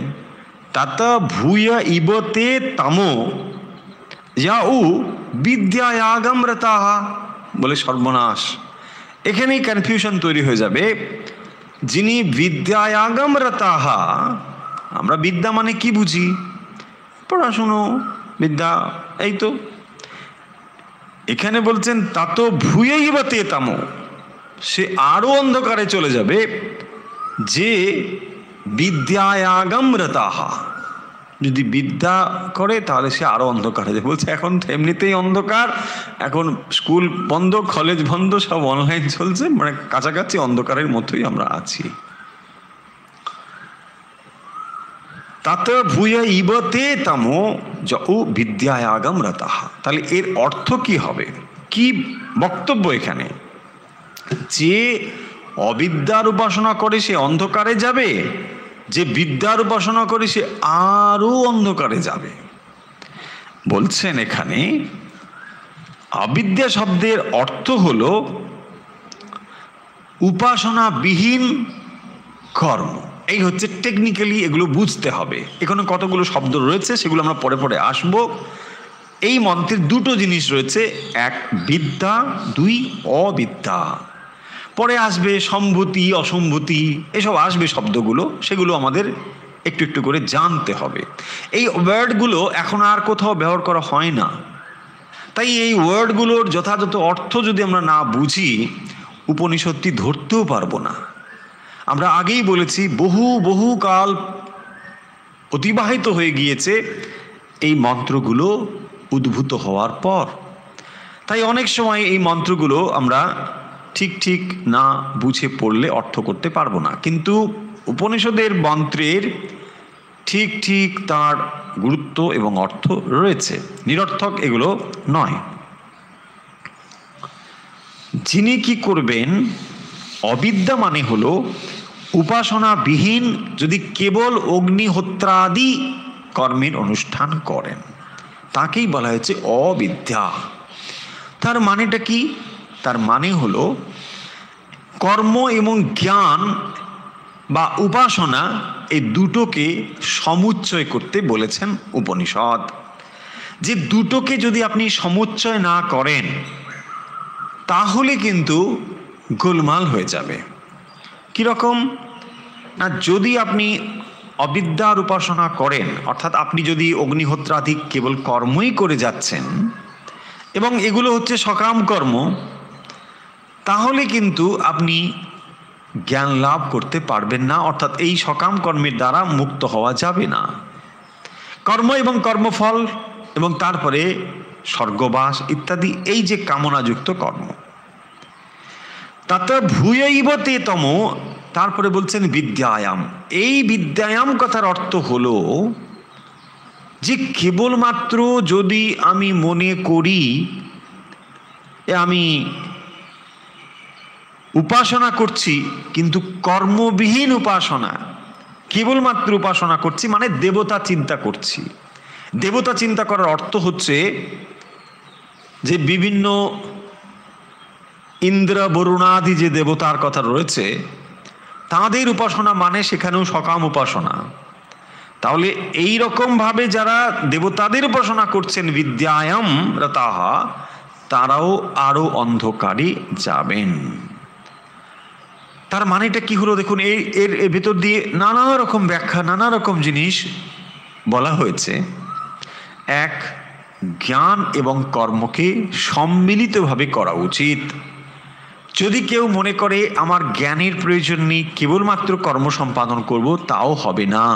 তত ভূয় ইবতে তমো যাউ বিদ্যায়াগম রতাঃ, বলে সর্বনাশ। এখানেই কনফিউশন তৈরি হয়ে যাবে। যিনি বিদ্যায়াগম রতাঃ, আমরা বিদ্যা মানে কি বুঝি? পড়াশুনো, বিদ্যা, এই তো। এখানে বলছেন তত ভূয় ইবতে তমো, সে আরো অন্ধকারে চলে যাবে। যে বিদ্যায়াগম রতাঃ, যদি বিদ্যা করে তাহলে সে আরো অন্ধকারে যাবে। বলছে এখন এমনিতেই অন্ধকার, এখন স্কুল বন্ধ, কলেজ বন্ধ, সব অনলাইন চলছে, মানে কাছাকাছি অন্ধকারের মতোই আমরা আছি। তত ভূয় ইবতে তমো যৌ বিদ্যায়াগম রতাঃ। তাহলে এর অর্থ কি হবে? কি বক্তব্য এখানে? যে অবিদ্যার উপাসনা করে সে অন্ধকারে যাবে, যে বিদ্যার উপাসনা করে সে আরো অন্ধকারে যাবে। বলছেন এখানে অবিদ্যা শব্দের অর্থ হলো উপাসনাবিহীন কর্ম। এই হচ্ছে টেকনিক্যালি, এগুলো বুঝতে হবে। এখানে কতগুলো শব্দ রয়েছে সেগুলো আমরা পরে পরে আসব। এই মন্ত্রের দুটো জিনিস রয়েছে, এক বিদ্যা, দুই অবিদ্যা। পরে আসবে সম্ভূতি, অসম্ভূতি, এসব আসবে শব্দগুলো, সেগুলো আমাদের একটু একটু করে জানতে হবে। এই ওয়ার্ডগুলো এখন আর কোথাও ব্যবহার করা হয় না, তাই এই ওয়ার্ডগুলোর যথাযথ অর্থ যদি আমরা না বুঝি উপনিষদটি ধরতেও পারবো না। আমরা আগেই বলেছি বহু বহু কাল অতিবাহিত হয়ে গিয়েছে এই মন্ত্রগুলো উদ্ভূত হওয়ার পর। তাই অনেক সময় এই মন্ত্রগুলো আমরা ঠিক ঠিক না বুঝে পড়লে অর্থ করতে পারবো না, কিন্তু উপনিষদের মন্ত্রের ঠিক ঠিক তার গুরুত্ব এবং অর্থ রয়েছে, নিরর্থক এগুলো নয়। যিনি কি করবেন, অবিদ্যা মানে হলো উপাসনাবিহীন যদি কেবল অগ্নিহোত্রাদি কর্মের অনুষ্ঠান করেন, তাকেই বলা হয়েছে অবিদ্যা। তার মানেটা কি? তার মানে হলো কর্ম এবং জ্ঞান বা উপাসনা এই দুটোকে সমুচ্চয় করতে বলেছেন উপনিষদ। যে দুটোকে যদি আপনি সমুচ্চয় না করেন তাহলে কিন্তু গোলমাল হয়ে যাবে। কীরকম না, যদি আপনি অবিদ্যার উপাসনা করেন, অর্থাৎ আপনি যদি অগ্নিহোত্রাদি কেবল কর্মই করে যাচ্ছেন এবং এগুলো হচ্ছে সকাম কর্ম, তাহলে কিন্তু আপনি জ্ঞান লাভ করতে পারবেন না, অর্থাৎ এই সকাম কর্মের দ্বারা মুক্ত হওয়া যাবে না। কর্ম এবং কর্মফল এবং তারপরে স্বর্গবাস ইত্যাদি এই যে কামনাযুক্ত কর্ম, তাতে ভূয়ৈব তেতম, তারপরে বলছেন বিদ্যায়াম। এই বিদ্যায়াম কথার অর্থ হলো যে কেবলমাত্র যদি আমি মনে করি আমি উপাসনা করছি, কিন্তু কর্মবিহীন উপাসনা, কেবলমাত্র উপাসনা করছি মানে দেবতা চিন্তা করছি। দেবতা চিন্তা করার অর্থ হচ্ছে যে বিভিন্ন ইন্দ্র বরুণাদি যে দেবতার কথা রয়েছে তাদের উপাসনা মানে সেখানেও সকাম উপাসনা। তাহলে এই রকম ভাবে যারা দেবতাদের উপাসনা করছেন বিদ্যায়াম রতাহা, তারাও আরো অন্ধকারে যাবেন। তার মানেটা কি হলো দেখুন, এর ভেতর দিয়ে নানা রকম ব্যাখ্যা, নানা রকম জিনিস বলা হয়েছে। এক, জ্ঞান এবং কর্মকে সম্মিলিতভাবে করা উচিত। যদি কেউ মনে করে আমার জ্ঞানের প্রয়োজন নেই, কেবলমাত্র কর্ম সম্পাদন করব, তাও হবে না।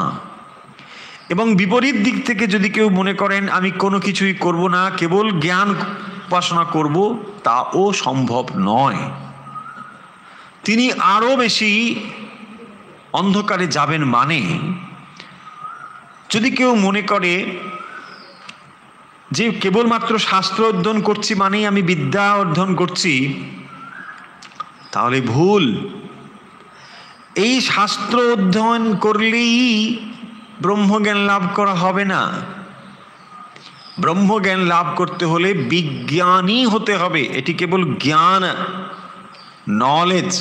এবং বিপরীত দিক থেকে যদি কেউ মনে করেন আমি কোনো কিছুই করব না, কেবল জ্ঞান উপাসনা করব, তাও সম্ভব নয়। তিনি আরো বেশি অন্ধকারে যাবেন। মানে যদি কেউ মনে করে যে কেবলমাত্র শাস্ত্র অধ্যয়ন করছি মানেই আমি বিদ্যা অধ্যয়ন করছি, তাহলে ভুল। এই শাস্ত্র অধ্যয়ন করলেই ব্রহ্মজ্ঞান লাভ করা হবে না। ব্রহ্মজ্ঞান লাভ করতে হলে বিজ্ঞানী হতে হবে। এটি কেবল জ্ঞান, নলেজ,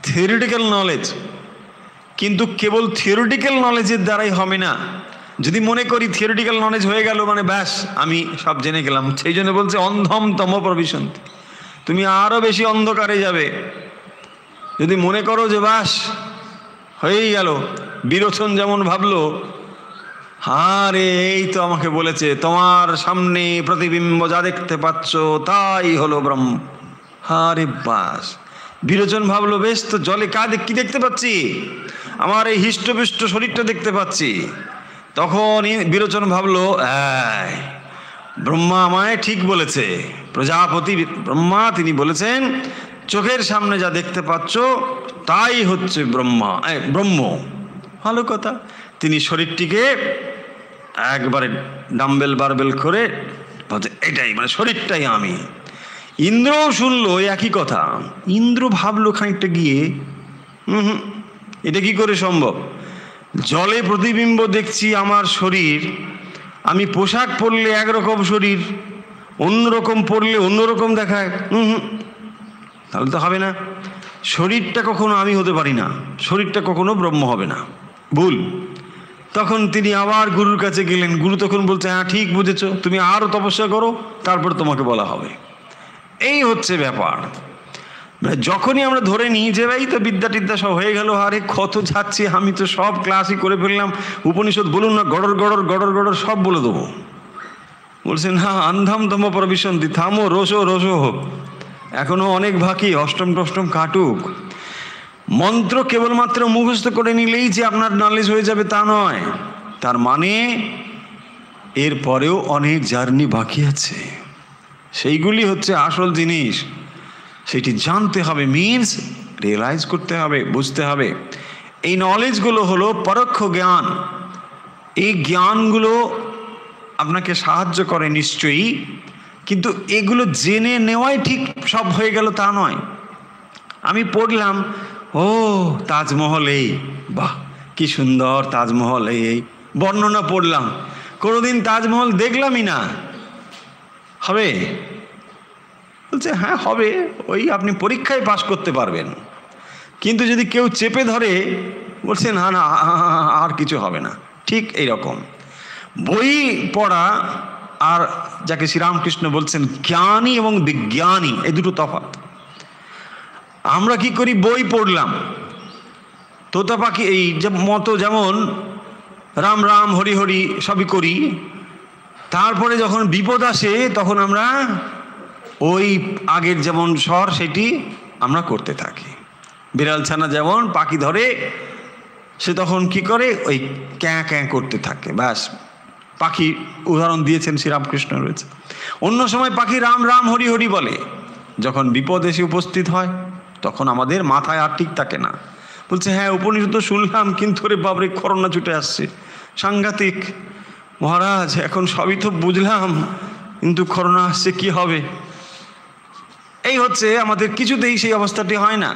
থিওরিটিক্যাল নলেজ, কিন্তু কেবল থিওরিটিক্যাল নলেজের দ্বারাই হবে না। যদি মনে করি থিওরিটিক্যাল নলেজ হয়ে গেল মানে ব্যাস আমি সব জেনে গেলাম, সেই জন্য বলছে অন্ধম তম প্রবিশন্তি, তুমি আরো বেশি অন্ধকারে যাবে। যদি মনে করো যে ব্যাস হয়েই গেল, বিরোচন যেমন ভাবলো, আরে এই তো আমাকে বলেছে তোমার সামনে প্রতিবিম্ব যা দেখতে পাচ্ছ তাই হলো ব্রহ্ম। আরে বাস, বিরোচন ভাবলো বেশ তো জলে কি দেখতে পাচ্ছি, আমার এই হিষ্টপিষ্ট শরীরটা দেখতে পাচ্ছি। তখন বিরোচন ভাবলো ব্রহ্মা আমায় ঠিক বলেছে, প্রজাপতি ব্রহ্মা তিনি বলেছেন চোখের সামনে যা দেখতে পাচ্ছ তাই হচ্ছে ব্রহ্ম। ভালো কথা। তিনি শরীরটিকে একবারে ডাম্বেল বারবেল করে বলছে এটাই মানে শরীরটাই আমি। ইন্দ্রও শুনলো একই কথা। ইন্দ্র ভাবলো খানিকটা গিয়ে, এটা কি করে সম্ভব? জলে প্রতিবিম্ব দেখছি আমার শরীর, আমি পোশাক পরলে একরকম শরীর, অন্যরকম পরলে অন্যরকম দেখায়, তাহলে তো হবে না। শরীরটা কখনো আমি হতে পারি না, শরীরটা কখনো ব্রহ্ম হবে না, ভুল। তখন তিনি আবার গুরুর কাছে গেলেন। গুরু তখন বলছে হ্যাঁ ঠিক বুঝেছ, তুমি আরো তপস্যা করো, তারপর তোমাকে বলা হবে। এই হচ্ছে ব্যাপার। যখনই আমরা ধরে নিই যে ভাই তো বিদ্যা টিদ্যা সব হয়ে গেল, আরে কত যাচ্ছি, আমি তো সব ক্লাসই করে ফেললাম, উপনিষদ বলুন না গড়র গড়র গড়র গড়র সব বলে দেবো। বলছেন না, আন্ধাম তম প্রবিশন্তি, থামো, রোসো রোসো, এখনো অনেক বাকি, অষ্টম টষ্টম কাটুক। মন্ত্র কেবলমাত্র মুখস্থ করে নিলেই যে আপনার নলেজ হয়ে যাবে তা নয়। তার মানে এরপরেও অনেক জার্নি বাকি আছে। সেইগুলি হচ্ছে আসল জিনিস, সেটি জানতে হবে, মিনস রিয়েলাইজ করতে হবে, বুঝতে হবে। এই নলেজগুলো হলো পরোক্ষ জ্ঞান। এই জ্ঞানগুলো আপনাকে সাহায্য করে নিশ্চয়ই, কিন্তু এগুলো জেনে নেওয়াই ঠিক সব হয়ে গেল তা নয়। আমি পড়লাম, ও তাজমহল এই, বাহ কি সুন্দর তাজমহল, এই বর্ণনা পড়লাম, কোনোদিন তাজমহল দেখলামই না, হবে? বলছে হ্যাঁ হবে, ওই আপনি পরীক্ষায় পাশ করতে পারবেন। কিন্তু যদি কেউ চেপে ধরে, বলছে না না আর কিছু হবে না। ঠিক এইরকম বই পড়া আর যাকে শ্রীরামকৃষ্ণ বলছেন জ্ঞানী এবং বিজ্ঞানী, এই দুটো তফাৎ। আমরা কি করি, বই পড়লাম, তোতা পাখি এই মতো যেমন রাম রাম হরি হরি সবই করি, তারপরে যখন বিপদ আসে তখন আমরা ওই আগের যেমন স্বর সেটি আমরা করতে থাকি। বিড়াল ছানা যেমন পাখি ধরে, সে তখন কি করে, ওই ক্যাঁ ক্যাঁ করতে থাকে, ব্যাস। পাখি উদাহরণ দিয়েছেন শ্রীরামকৃষ্ণ রয়েছে। অন্য সময় পাখি রাম রাম হরি হরি বলে, যখন বিপদ এসে উপস্থিত হয় তখন আমাদের মাথায় আর ঠিক থাকে না। বলছে হ্যাঁ উপনিষদ তো শুনলাম, কিন্তু রে বাবরে করোনা ছুটে আসছে, সাংঘাতিক মহারাজ, এখন সবই তো বুঝলাম, কিন্তু করোনা আসছে, কি হবে? এই হচ্ছে আমাদের, কিছুতেই সেই অবস্থাটি হয় না।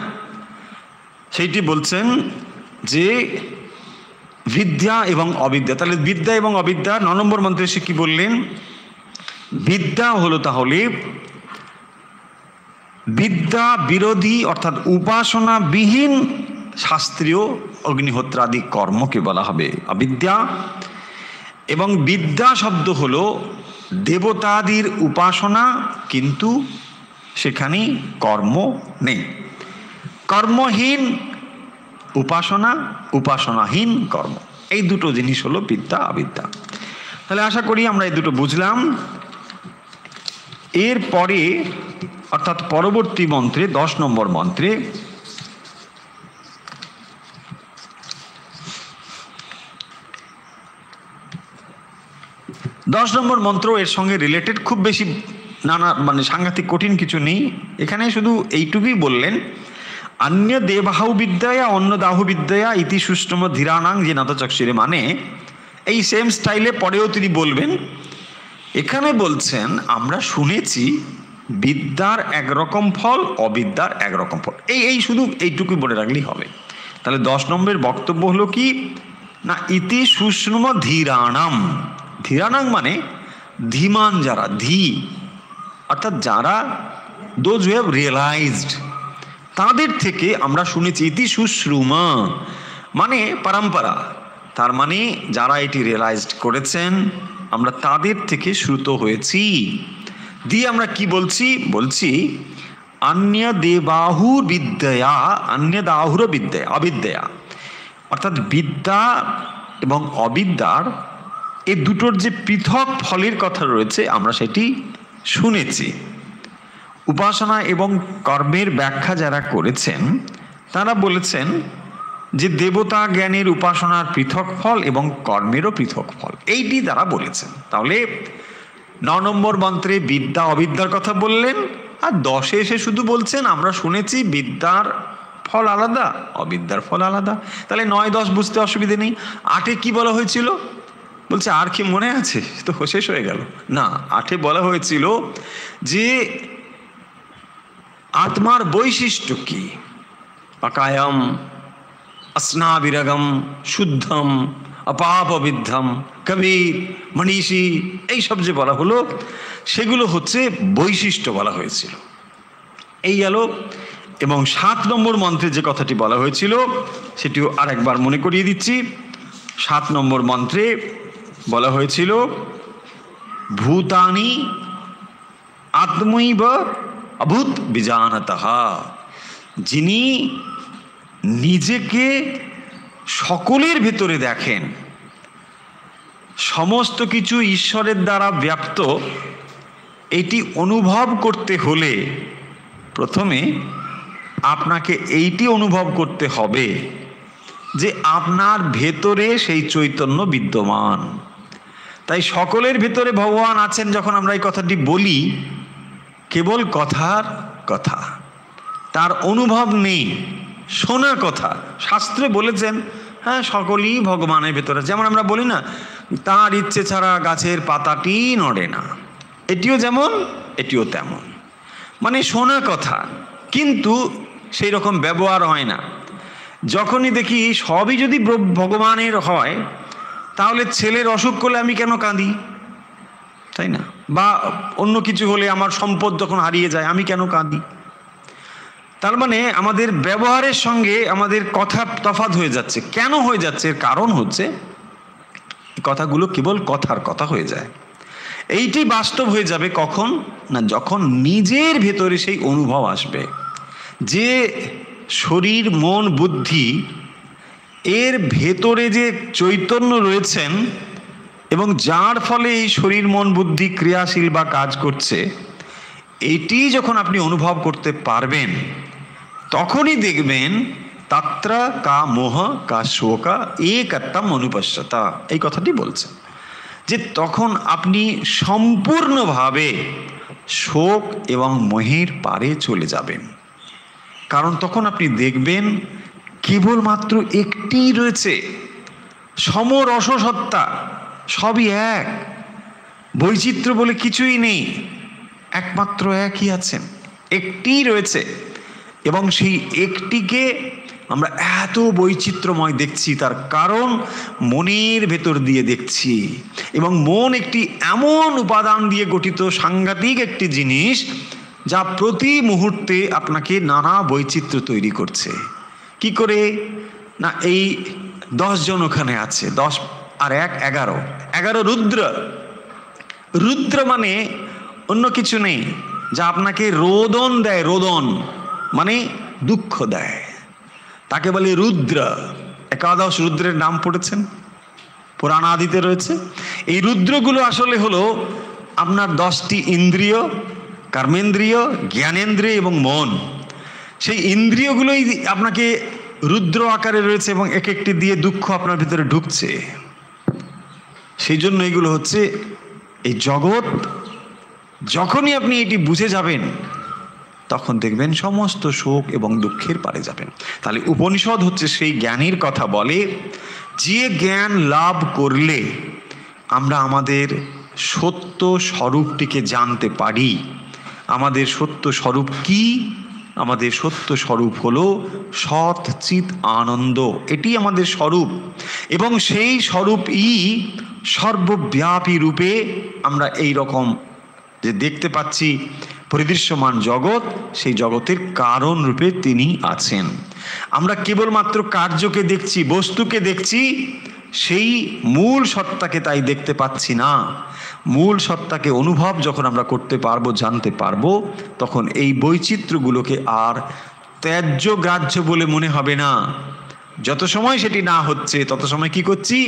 সেইটি বলছেন যে বিদ্যা এবং অবিদ্যা। তাহলে বিদ্যা এবং অবিদ্যা 9 নম্বর মন্ত্রে সে কি বললেন? বিদ্যা হলো তাহলে বিদ্যা বিরোধী অর্থাৎ উপাসনা বিহীন শাস্ত্রীয় অগ্নিহোত্রাদি কর্মকে বলা হবে অবিদ্যা। এবং বিদ্যা শব্দ হলো দেবতাদির উপাসনা, কিন্তু সেখানে কর্ম নেই। কর্মহীন উপাসনা, উপাসনাহীন কর্ম, এই দুটো জিনিস হলো বিদ্যা অবিদ্যা। তাহলে আশা করি আমরা এই দুটো বুঝলাম। এরপরে অর্থাৎ পরবর্তী মন্ত্রে 10 নম্বর মন্ত্রে মন্ত্র এর সঙ্গে রিলেটেড, খুব বেশি নানা মানে সাংঘাতিক কঠিন কিছু নেই এখানে, শুধু এইটুকুই বললেন অন্য দেবাহু বিদ্যায়া অন্য দাহু বিদ্যায়া ইতি সুষ্টম ধীরানাং যে নাতচক্ষুরে, মানে এই সেম স্টাইলে পরেও তিনি বলবেন। এখানে বলছেন আমরা শুনেছি বিদ্যার একরকম ফল, অবিদ্যার একরকম ফল, এই শুধু এইটুকুই বলে রাখলেই হবে। তাহলে 10 নম্বরের বক্তব্য হলো কি না, ইতি সুষ্ম ধীরানাম। ধীরানাং মানে ধীমান যারা, ধী অর্থাৎ যারা, দোজ হু হ্যাভ রিয়েলাইজড, তাদের থেকে আমরা শুনেছি। ইতি সুশ্রুমা মানে পরম্পরা, তার মানে যারা এটি রিয়েলাইজড করেছেন আমরা তাদের থেকে শ্রুত হয়েছি। দিয়ে আমরা কি বলছি? বলছি অন্য দেবাহুর বিদ্যা, অন্য দাহুর বিদ্যা অবিদ্যা, অর্থাৎ বিদ্যা এবং অবিদ্যার এই দুটোর যে পৃথক ফলের কথা রয়েছে আমরা সেটি শুনেছি। উপাসনা এবং কর্মের ব্যাখ্যা যারা করেছেন তারা বলেছেন যে দেবতা জ্ঞানের উপাসনার পৃথক ফল এবং কর্মেরও পৃথক ফল, এইটি তারা বলেছেন। তাহলে 9 নম্বর মন্ত্রে বিদ্যা অবিদ্যার কথা বললেন, আর 10-এ এসে শুধু বলছেন আমরা শুনেছি বিদ্যার ফল আলাদা, অবিদ্যার ফল আলাদা। তাহলে 9-10 বুঝতে অসুবিধে নেই। 8-এ কি বলা হয়েছিল? বলছে আর কি মনে আছে, তো শেষ হয়ে গেল না। 8-এ বলা হয়েছিল যে আত্মার বৈশিষ্ট্য কি, অকায়ম अस्नाविरगम शुद्धम अपापविद्धम কবির মনীষী, এইসব যে বলা হলো সেগুলো হচ্ছে বৈশিষ্ট্য বলা হয়েছিল। এই গেল। এবং 7 নম্বর মন্ত্রে যে কথাটি বলা হয়েছিল সেটিও আরেকবার মনে করিয়ে দিচ্ছি। 7 নম্বর মন্ত্রে বলা হয়েছিল ভূতানি আত্মৈব অভূত বিজানতঃ, যিনি নিজেকে সকলের ভেতরে দেখেন, সমস্ত কিছু ঈশ্বরের দ্বারা ব্যাপ্ত, এটি অনুভব করতে হলে প্রথমে আপনাকে এইটি অনুভব করতে হবে যে আপনার ভেতরে সেই চৈতন্য বিদ্যমান। তাই সকলের ভিতরে ভগবান আছেন যখন আমরা এই কথাটি বলি, কেবল কথার কথা, তার অনুভব নেই, শোনা কথা। শাস্ত্রে বলেছেন হ্যাঁ সকলেই ভগবানের ভেতরে, যেমন আমরা বলি না তার ইচ্ছে ছাড়া গাছের পাতাটি নড়ে না, এটিও যেমন এটিও তেমন, মানে শোনা কথা, কিন্তু সেই রকম ব্যবহার হয় না। যখনই দেখি সবই যদি ভগবানের হয়, তাহলে ছেলের অসুখ করলে আমি কেন কাঁদি, তাই না? বা অন্য কিছু হলে, আমার সম্পদ যখন হারিয়ে যায় আমি কেন কাঁদি? তার মানে আমাদের ব্যবহারের সঙ্গে আমাদের কথা তফাৎ হয়ে যাচ্ছে। কেন হয়ে যাচ্ছে? এর কারণ হচ্ছে কথাগুলো কেবল কথার কথা হয়ে যায়। এইটি বাস্তব হয়ে যাবে কখন না, যখন নিজের ভেতরে সেই অনুভব আসবে যে শরীর মন বুদ্ধি এর ভেতরে যে চৈতন্য রয়েছেন, এবং যার ফলে এই শরীর মন বুদ্ধি ক্রিয়াশীল বা কাজ করছে, এটি যখন আপনি অনুভব করতে পারবেন, তখনই দেখবেন তাত্রা কা মোহ কা শোকা একত্বম অনুপশ্যতা, এই কথাটি বলছেন যে তখন আপনি সম্পূর্ণভাবে শোক এবং মোহের পারে চলে যাবেন। কারণ তখন আপনি দেখবেন কেবলমাত্র একটি রয়েছে, সমরসসত্তা, সবই এক, বৈচিত্র্য বলে কিছুই নেই, একমাত্র একই আছেন, একটি রয়েছে। এবং সেই একটিকে আমরা এত বৈচিত্র্যময় দেখছি, তার কারণ মনের ভেতর দিয়ে দেখছি। এবং মন একটি এমন উপাদান দিয়ে গঠিত সাংঘাতিক একটি জিনিস, যা প্রতি মুহূর্তে আপনাকে নানা বৈচিত্র্য তৈরি করছে। কি করে না, এই 10 জন ওখানে আছে, 10 আর 1 11, 11 রুদ্র। রুদ্র মানে অন্য কিছু নেই, যা আপনাকে রোদন দেয়, রোদন মানে দুঃখ দেয়, তাকে বলে রুদ্র। 11 রুদ্রের নাম পড়েছেন, পুরাণ আদিতে রয়েছে। এই রুদ্রগুলো আসলে হলো আপনার 10টি ইন্দ্রিয়, কর্মেন্দ্রিয়, জ্ঞানেন্দ্রিয় এবং মন। সেই ইন্দ্রিয়গুলোই আপনাকে রুদ্র আকারে রয়েছে, এবং এক একটি দিয়ে দুঃখ আপনার ভিতরে ঢুকছে। সেই জন্য এগুলো হচ্ছে এই জগৎ। যখনই আপনি এটি বুঝে যাবেন, তখন দেখবেন সমস্ত শোক এবং দুঃখের পারে যাবেন। তাহলে উপনিষদ হচ্ছে সেই জ্ঞানের কথা বলে, যে জ্ঞান লাভ করলে আমরা আমাদের সত্য স্বরূপটিকে জানতে পারি। আমাদের সত্য স্বরূপ কি? আমাদের সত্য স্বরূপ হলো সৎ চিৎ আনন্দ, এটি আমাদের স্বরূপ। এবং সেই স্বরূপই সর্বব্যাপী রূপে আমরা এই রকম যে দেখতে পাচ্ছি পরিদৃশ্যমান জগৎ, সেই জগতের কারণ রূপে তিনি আছেন। আমরা কেবলমাত্র কার্যকে দেখছি, বস্তুকে দেখছি, সেই মূল সত্তাকে তাই দেখতে পাচ্ছি না। মূল সত্তাকে অনুভব যখন আমরা করতে পারবো, জানতে পারবো, তখন এই বৈচিত্র্যগুলোকে আর ত্যায্য গ্রাহ্য বলে মনে হবে না। যত সময় সেটি না হচ্ছে, তত সময় কি করছি?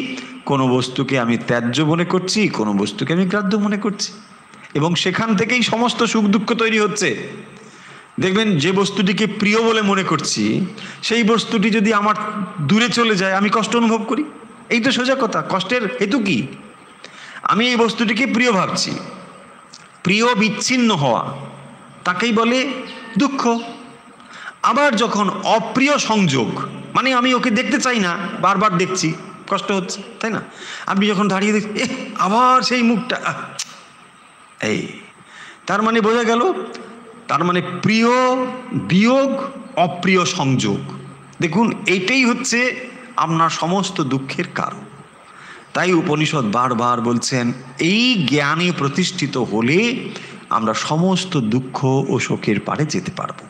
কোনো বস্তুকে আমি ত্যায্য মনে করছি, কোনো বস্তুকে আমি গ্রাহ্য মনে করছি, এবং সেখান থেকেই সমস্ত সুখ দুঃখ তৈরি হচ্ছে। দেখবেন যে বস্তুটিকে প্রিয় বলে মনে করছি, সেই বস্তুটি যদি আমার দূরে চলে যায়, আমি কষ্ট অনুভব করি। এই তো সোজা কথা। কষ্টের হেতু কি? আমি এই বস্তুটিকে প্রিয় ভাবছি। প্রিয় বিচ্ছিন্ন হওয়া, তাকেই বলে দুঃখ। আবার যখন অপ্রিয় সংযোগ, মানে আমি ওকে দেখতে চাই না, বারবার দেখছি, কষ্ট হচ্ছে, তাই না? আপনি যখন দাঁড়িয়ে দেখছেন, আবার সেই মুখটা, এই তার মানে বোঝা গেল, তার মানে প্রিয় বিয়োগ, অপ্রিয় সংযোগ। দেখুন, এইটাই হচ্ছে আপনার সমস্ত দুঃখের কারণ। তাই উপনিষদ বারবার বলছেন, এই জ্ঞানে প্রতিষ্ঠিত হলে আমরা সমস্ত দুঃখ ও শোকের পারে যেতে পারবো।